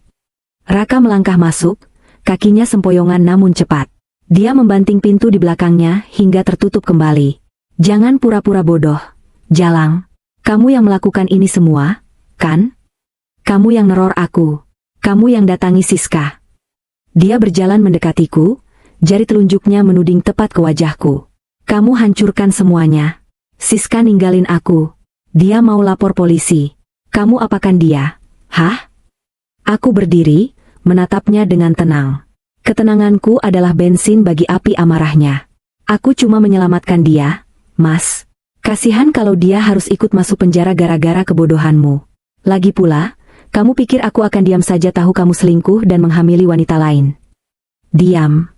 Raka melangkah masuk, kakinya sempoyongan namun cepat. Dia membanting pintu di belakangnya hingga tertutup kembali. "Jangan pura-pura bodoh, Jalang. Kamu yang melakukan ini semua, kan? Kamu yang neror aku. Kamu yang datangi Siska." Dia berjalan mendekatiku, jari telunjuknya menuding tepat ke wajahku. "Kamu hancurkan semuanya. Siska ninggalin aku. Dia mau lapor polisi. Kamu apakan dia? Hah?" Aku berdiri, menatapnya dengan tenang. Ketenanganku adalah bensin bagi api amarahnya. "Aku cuma menyelamatkan dia, Mas. Kasihan kalau dia harus ikut masuk penjara gara-gara kebodohanmu. Lagi pula, kamu pikir aku akan diam saja tahu kamu selingkuh dan menghamili wanita lain?" "Diam."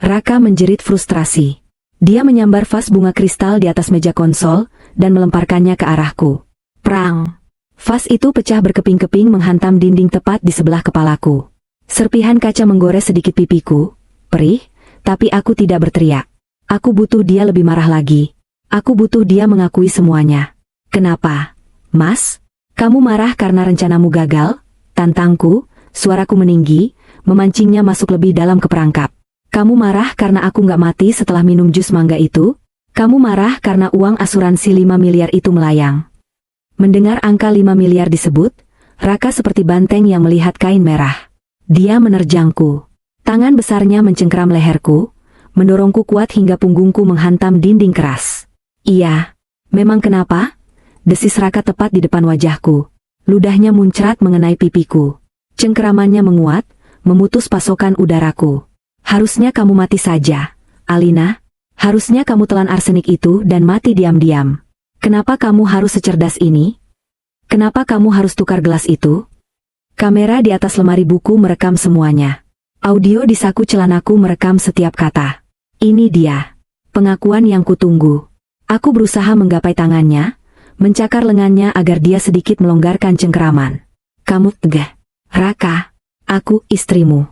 Raka menjerit frustrasi. Dia menyambar vas bunga kristal di atas meja konsol, dan melemparkannya ke arahku. Prang! Vas itu pecah berkeping-keping menghantam dinding tepat di sebelah kepalaku. Serpihan kaca menggores sedikit pipiku, perih, tapi aku tidak berteriak. Aku butuh dia lebih marah lagi. Aku butuh dia mengakui semuanya. "Kenapa, Mas? Kamu marah karena rencanamu gagal?" Tantangku, suaraku meninggi, memancingnya masuk lebih dalam ke perangkap. "Kamu marah karena aku nggak mati setelah minum jus mangga itu? Kamu marah karena uang asuransi 5 miliar itu melayang?" Mendengar angka 5 miliar disebut, Raka seperti banteng yang melihat kain merah. Dia menerjangku. Tangan besarnya mencengkeram leherku, mendorongku kuat hingga punggungku menghantam dinding keras. "Iya, memang kenapa?" Desis Raka tepat di depan wajahku. Ludahnya muncrat mengenai pipiku. Cengkeramannya menguat, memutus pasokan udaraku. "Harusnya kamu mati saja, Alina. Harusnya kamu telan arsenik itu dan mati diam-diam. Kenapa kamu harus secerdas ini? Kenapa kamu harus tukar gelas itu?" Kamera di atas lemari buku merekam semuanya. Audio di saku celanaku merekam setiap kata. Ini dia. Pengakuan yang kutunggu. Aku berusaha menggapai tangannya, mencakar lengannya agar dia sedikit melonggarkan cengkeraman. "Kamu tegah. Raka, aku istrimu."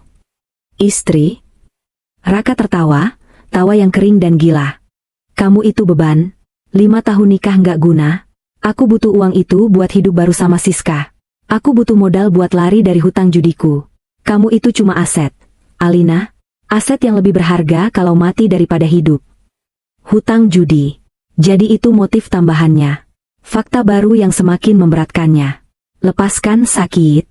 "Istri?" Raka tertawa, tawa yang kering dan gila. "Kamu itu beban. 5 tahun nikah nggak guna. Aku butuh uang itu buat hidup baru sama Siska. Aku butuh modal buat lari dari hutang judiku. Kamu itu cuma aset, Alina. Aset yang lebih berharga kalau mati daripada hidup." Hutang judi. Jadi itu motif tambahannya. Fakta baru yang semakin memberatkannya. "Lepaskan sakit."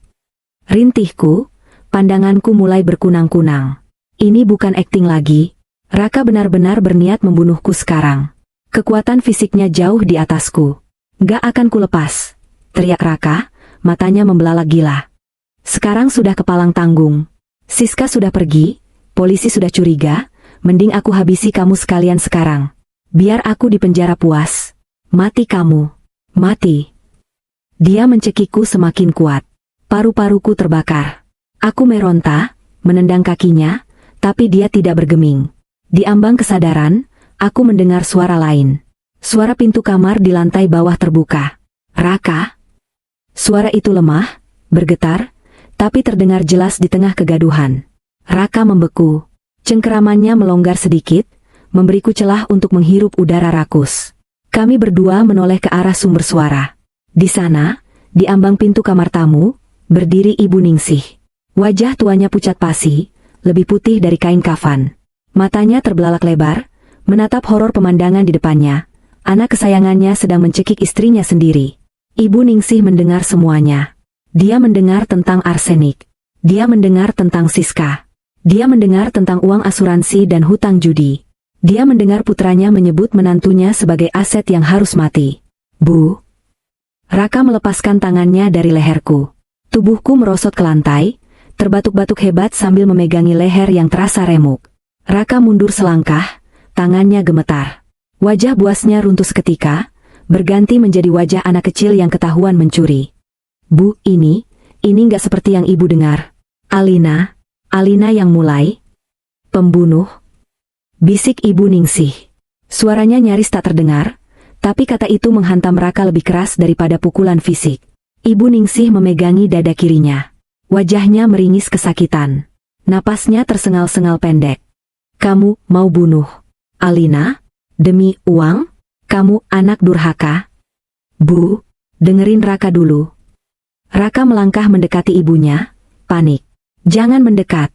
Rintihku, pandanganku mulai berkunang-kunang. Ini bukan akting lagi. Raka benar-benar berniat membunuhku sekarang. Kekuatan fisiknya jauh di atasku. "Gak akan kulepas," teriak Raka, matanya membelalak gila. "Sekarang sudah kepalang tanggung. Siska sudah pergi, polisi sudah curiga, mending aku habisi kamu sekalian sekarang. Biar aku di penjara puas. Mati kamu. Mati." Dia mencekikku semakin kuat. Paru-paruku terbakar. Aku meronta, menendang kakinya, tapi dia tidak bergeming. Di ambang kesadaran, aku mendengar suara lain. Suara pintu kamar di lantai bawah terbuka. "Raka?" Suara itu lemah, bergetar, tapi terdengar jelas di tengah kegaduhan. Raka membeku. Cengkeramannya melonggar sedikit, memberiku celah untuk menghirup udara rakus. Kami berdua menoleh ke arah sumber suara. Di sana, di ambang pintu kamar tamu, berdiri Ibu Ningsih. Wajah tuanya pucat pasi, lebih putih dari kain kafan. Matanya terbelalak lebar, menatap horor pemandangan di depannya. Anak kesayangannya sedang mencekik istrinya sendiri. Ibu Ningsih mendengar semuanya. Dia mendengar tentang arsenik. Dia mendengar tentang Siska. Dia mendengar tentang uang asuransi dan hutang judi. Dia mendengar putranya menyebut menantunya sebagai aset yang harus mati. "Bu." Raka melepaskan tangannya dari leherku. Tubuhku merosot ke lantai, terbatuk-batuk hebat sambil memegangi leher yang terasa remuk. Raka mundur selangkah, tangannya gemetar. Wajah buasnya runtuh seketika, berganti menjadi wajah anak kecil yang ketahuan mencuri. "Bu, ini nggak seperti yang ibu dengar. Alina yang mulai." "Pembunuh?" bisik Ibu Ningsih. Suaranya nyaris tak terdengar, tapi kata itu menghantam Raka lebih keras daripada pukulan fisik. Ibu Ningsih memegangi dada kirinya. Wajahnya meringis kesakitan. Napasnya tersengal-sengal pendek. "Kamu mau bunuh Alina? Demi uang? Kamu anak durhaka." "Bu, dengerin Raka dulu." Raka melangkah mendekati ibunya, panik. "Jangan mendekat,"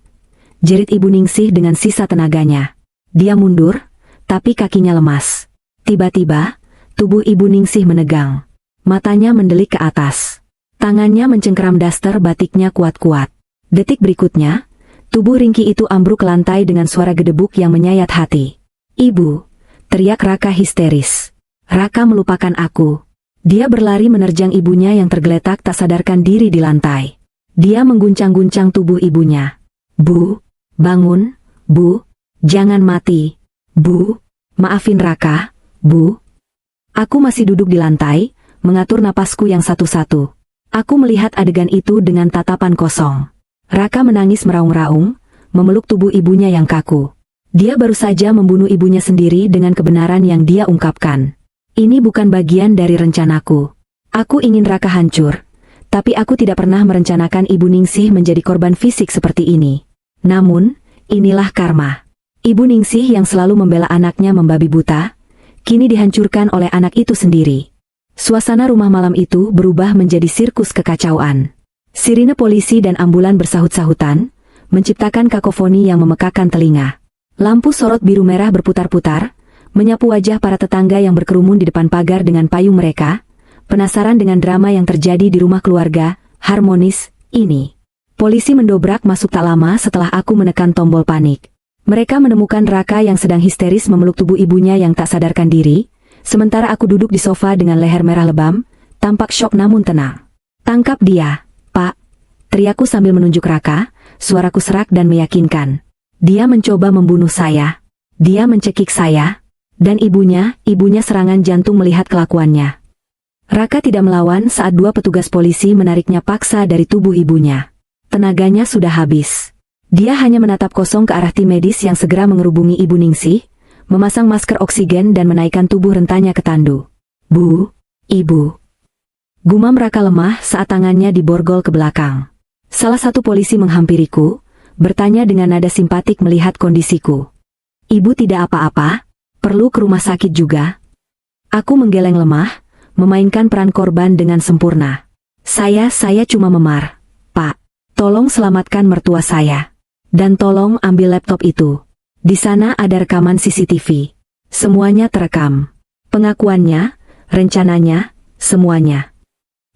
jerit Ibu Ningsih dengan sisa tenaganya. Dia mundur, tapi kakinya lemas. Tiba-tiba, tubuh Ibu Ningsih menegang. Matanya mendelik ke atas. Tangannya mencengkeram daster batiknya kuat-kuat. Detik berikutnya, tubuh ringkih itu ambruk ke lantai dengan suara gedebuk yang menyayat hati. "Ibu!" teriak Raka histeris. Raka melupakan aku. Dia berlari menerjang ibunya yang tergeletak tak sadarkan diri di lantai. Dia mengguncang-guncang tubuh ibunya. "Bu, bangun, Bu, jangan mati. Bu, maafin Raka, Bu." Aku masih duduk di lantai, mengatur napasku yang satu-satu. Aku melihat adegan itu dengan tatapan kosong. Raka menangis meraung-raung, memeluk tubuh ibunya yang kaku. Dia baru saja membunuh ibunya sendiri dengan kebenaran yang dia ungkapkan. Ini bukan bagian dari rencanaku. Aku ingin Raka hancur, tapi aku tidak pernah merencanakan Ibu Ningsih menjadi korban fisik seperti ini. Namun, inilah karma. Ibu Ningsih yang selalu membela anaknya membabi buta, kini dihancurkan oleh anak itu sendiri. Suasana rumah malam itu berubah menjadi sirkus kekacauan. Sirine polisi dan ambulan bersahut-sahutan, menciptakan kakofoni yang memekakan telinga. Lampu sorot biru merah berputar-putar, menyapu wajah para tetangga yang berkerumun di depan pagar dengan payung mereka, penasaran dengan drama yang terjadi di rumah keluarga harmonis ini. Polisi mendobrak masuk tak lama setelah aku menekan tombol panik. Mereka menemukan Raka yang sedang histeris memeluk tubuh ibunya yang tak sadarkan diri, sementara aku duduk di sofa dengan leher merah lebam, tampak syok namun tenang. "Tangkap dia, Pak!" teriakku sambil menunjuk Raka, suaraku serak dan meyakinkan. "Dia mencoba membunuh saya. Dia mencekik saya." Dan ibunya serangan jantung melihat kelakuannya. Raka tidak melawan saat dua petugas polisi menariknya paksa dari tubuh ibunya. Tenaganya sudah habis. Dia hanya menatap kosong ke arah tim medis yang segera mengerubungi Ibu Ningsih, memasang masker oksigen dan menaikkan tubuh rentanya ke tandu. "Bu, Ibu." Gumam Raka lemah saat tangannya diborgol ke belakang. Salah satu polisi menghampiriku, bertanya dengan nada simpatik melihat kondisiku. "Ibu tidak apa-apa? Perlu ke rumah sakit juga?" Aku menggeleng lemah, memainkan peran korban dengan sempurna. Saya cuma memar. "Pak, tolong selamatkan mertua saya. Dan tolong ambil laptop itu. Di sana ada rekaman CCTV. Semuanya terekam. Pengakuannya, rencananya, semuanya."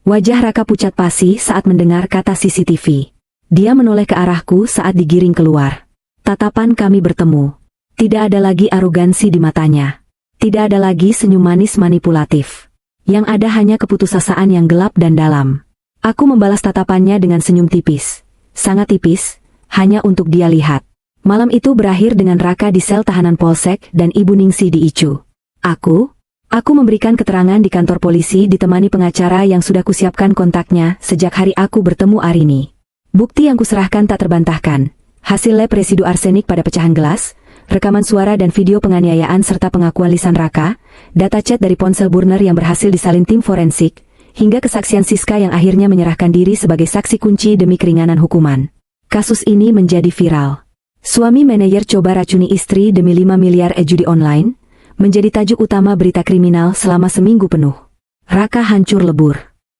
Wajah Raka pucat pasi saat mendengar kata CCTV. Dia menoleh ke arahku saat digiring keluar. Tatapan kami bertemu. Tidak ada lagi arogansi di matanya. Tidak ada lagi senyum manis manipulatif. Yang ada hanya keputusasaan yang gelap dan dalam. Aku membalas tatapannya dengan senyum tipis. Sangat tipis, hanya untuk dia lihat. Malam itu berakhir dengan Raka di sel tahanan polsek dan Ibu Ningsih di ICU. Aku Aku memberikan keterangan di kantor polisi ditemani pengacara yang sudah kusiapkan kontaknya sejak hari aku bertemu Arini. Bukti yang kuserahkan tak terbantahkan. Hasil lab residu arsenik pada pecahan gelas, rekaman suara dan video penganiayaan serta pengakuan lisan Raka, data chat dari ponsel burner yang berhasil disalin tim forensik, hingga kesaksian Siska yang akhirnya menyerahkan diri sebagai saksi kunci demi keringanan hukuman. Kasus ini menjadi viral. Suami manajer coba racuni istri demi 5 miliar judi online, menjadi tajuk utama berita kriminal selama seminggu penuh. Raka hancur lebur.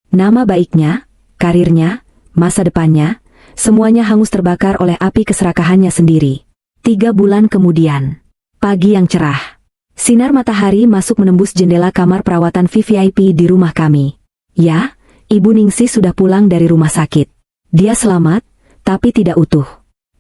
Nama baiknya, karirnya, masa depannya, semuanya hangus terbakar oleh api keserakahannya sendiri. 3 bulan kemudian, pagi yang cerah, sinar matahari masuk menembus jendela kamar perawatan VVIP di rumah kami. Ya, Ibu Ningsih sudah pulang dari rumah sakit. Dia selamat, tapi tidak utuh.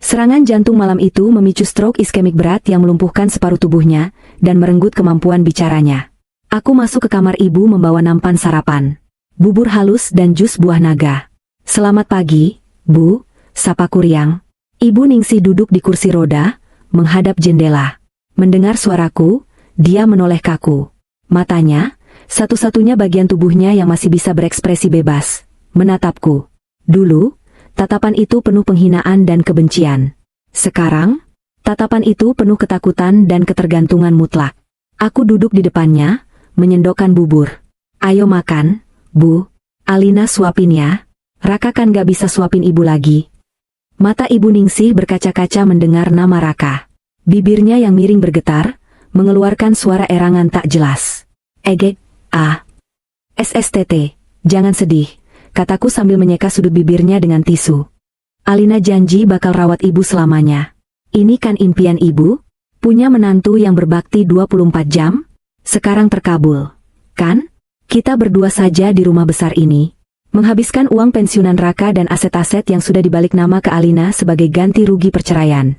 Serangan jantung malam itu memicu stroke iskemik berat yang melumpuhkan separuh tubuhnya dan merenggut kemampuan bicaranya. Aku masuk ke kamar ibu membawa nampan sarapan, bubur halus dan jus buah naga. Selamat pagi, Bu, sapa Kuryang. Ibu Ningsih duduk di kursi roda, menghadap jendela. Mendengar suaraku, dia menoleh kaku. Matanya, satu-satunya bagian tubuhnya yang masih bisa berekspresi bebas, menatapku. Dulu, tatapan itu penuh penghinaan dan kebencian. Sekarang, tatapan itu penuh ketakutan dan ketergantungan mutlak. Aku duduk di depannya, menyendokkan bubur. Ayo makan, Bu. Alina suapin ya. Raka kan gak bisa suapin ibu lagi. Mata Ibu Ningsih berkaca-kaca mendengar nama Raka. Bibirnya yang miring bergetar, mengeluarkan suara erangan tak jelas. Egek, SSTT, jangan sedih, kataku sambil menyeka sudut bibirnya dengan tisu. Alina janji bakal rawat ibu selamanya. Ini kan impian ibu? Punya menantu yang berbakti 24 jam? Sekarang terkabul. Kan? Kita berdua saja di rumah besar ini. Menghabiskan uang pensiunan Raka dan aset-aset yang sudah dibalik nama ke Alina sebagai ganti rugi perceraian.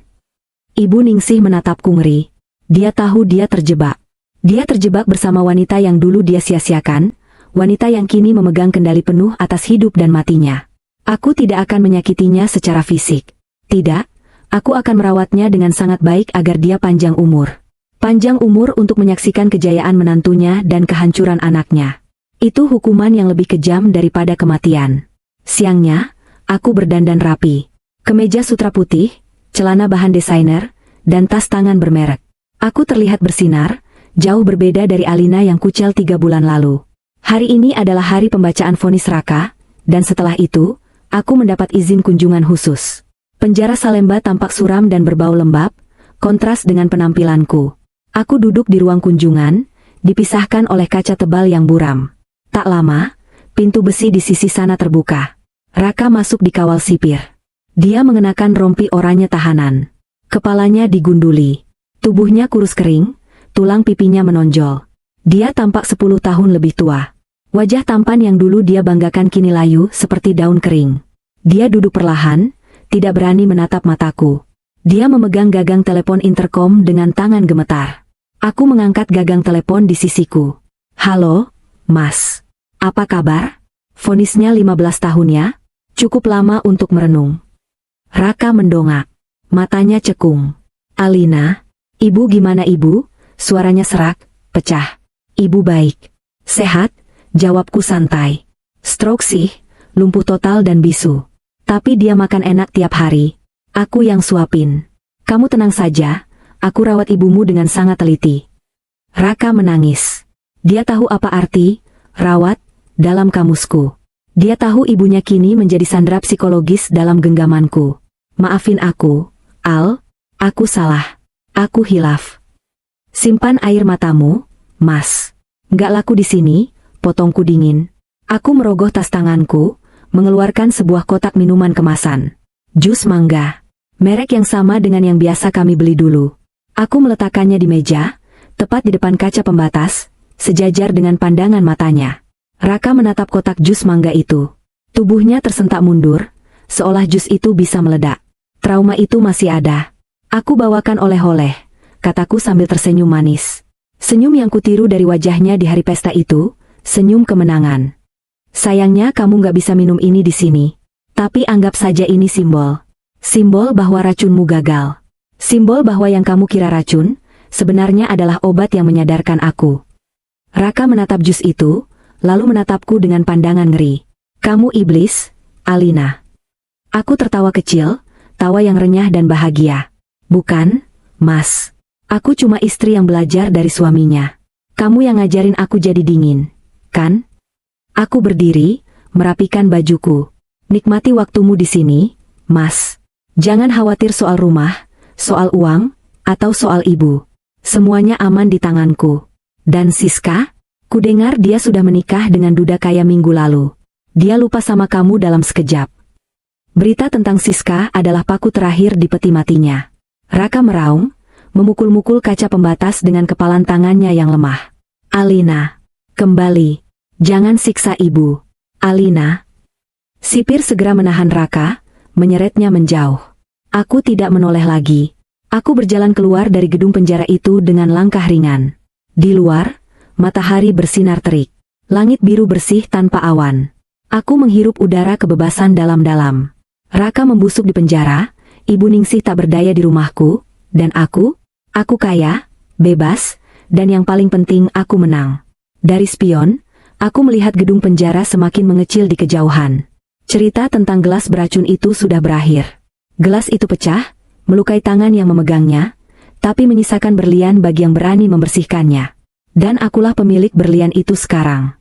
Ibu Ningsih menatapku ngeri. Dia tahu dia terjebak. Dia terjebak bersama wanita yang dulu dia sia-siakan, wanita yang kini memegang kendali penuh atas hidup dan matinya. Aku tidak akan menyakitinya secara fisik. Tidak, aku akan merawatnya dengan sangat baik agar dia panjang umur. Panjang umur untuk menyaksikan kejayaan menantunya dan kehancuran anaknya. Itu hukuman yang lebih kejam daripada kematian. Siangnya, aku berdandan rapi. Kemeja sutra putih, celana bahan desainer, dan tas tangan bermerek. Aku terlihat bersinar, jauh berbeda dari Alina yang kucel 3 bulan lalu. Hari ini adalah hari pembacaan vonis Raka, dan setelah itu, aku mendapat izin kunjungan khusus. Penjara Salemba tampak suram dan berbau lembab, kontras dengan penampilanku. Aku duduk di ruang kunjungan, dipisahkan oleh kaca tebal yang buram. Tak lama, pintu besi di sisi sana terbuka. Raka masuk dikawal sipir. Dia mengenakan rompi oranye tahanan. Kepalanya digunduli. Tubuhnya kurus kering, tulang pipinya menonjol. Dia tampak 10 tahun lebih tua. Wajah tampan yang dulu dia banggakan kini layu seperti daun kering. Dia duduk perlahan, tidak berani menatap mataku. Dia memegang gagang telepon interkom dengan tangan gemetar. Aku mengangkat gagang telepon di sisiku. Halo, Mas. Apa kabar? Vonisnya 15 tahun ya? Cukup lama untuk merenung. Raka mendongak. Matanya cekung. Alina, ibu gimana ibu? Suaranya serak, pecah. Ibu baik. Sehat? Jawabku santai. Stroke sih, lumpuh total dan bisu. Tapi dia makan enak tiap hari. Aku yang suapin. Kamu tenang saja, aku rawat ibumu dengan sangat teliti. Raka menangis. Dia tahu apa arti rawat dalam kamusku. Dia tahu ibunya kini menjadi sandera psikologis dalam genggamanku. Maafin aku, Al, aku salah. Aku hilaf. Simpan air matamu, Mas. Nggak laku di sini, potongku dingin. Aku merogoh tas tanganku, mengeluarkan sebuah kotak minuman kemasan. Jus mangga. Merek yang sama dengan yang biasa kami beli dulu. Aku meletakkannya di meja, tepat di depan kaca pembatas, sejajar dengan pandangan matanya. Raka menatap kotak jus mangga itu. Tubuhnya tersentak mundur, seolah jus itu bisa meledak. Trauma itu masih ada. Aku bawakan oleh-oleh, kataku sambil tersenyum manis. Senyum yang kutiru dari wajahnya di hari pesta itu, senyum kemenangan. Sayangnya kamu nggak bisa minum ini di sini. Tapi anggap saja ini simbol. Simbol bahwa racunmu gagal. Simbol bahwa yang kamu kira racun, sebenarnya adalah obat yang menyadarkan aku. Raka menatap jus itu, lalu menatapku dengan pandangan ngeri. Kamu iblis, Alina. Aku tertawa kecil, tawa yang renyah dan bahagia. Bukan, Mas. Aku cuma istri yang belajar dari suaminya. Kamu yang ngajarin aku jadi dingin, kan? Aku berdiri, merapikan bajuku. Nikmati waktumu di sini, Mas. Jangan khawatir soal rumah, soal uang, atau soal ibu. Semuanya aman di tanganku. Dan Siska? Kudengar dia sudah menikah dengan duda kaya minggu lalu. Dia lupa sama kamu dalam sekejap. Berita tentang Siska adalah paku terakhir di peti matinya. Raka meraung, memukul-mukul kaca pembatas dengan kepalan tangannya yang lemah. Alina, kembali. Jangan siksa ibu. Alina. Sipir segera menahan Raka, menyeretnya menjauh. Aku tidak menoleh lagi. Aku berjalan keluar dari gedung penjara itu dengan langkah ringan. Di luar, matahari bersinar terik. Langit biru bersih tanpa awan. Aku menghirup udara kebebasan dalam-dalam. Raka membusuk di penjara, Ibu Ningsih tak berdaya di rumahku, dan aku kaya, bebas, dan yang paling penting aku menang. Dari spion, aku melihat gedung penjara semakin mengecil di kejauhan. Cerita tentang gelas beracun itu sudah berakhir. Gelas itu pecah, melukai tangan yang memegangnya, tapi menyisakan berlian bagi yang berani membersihkannya. Dan akulah pemilik berlian itu sekarang.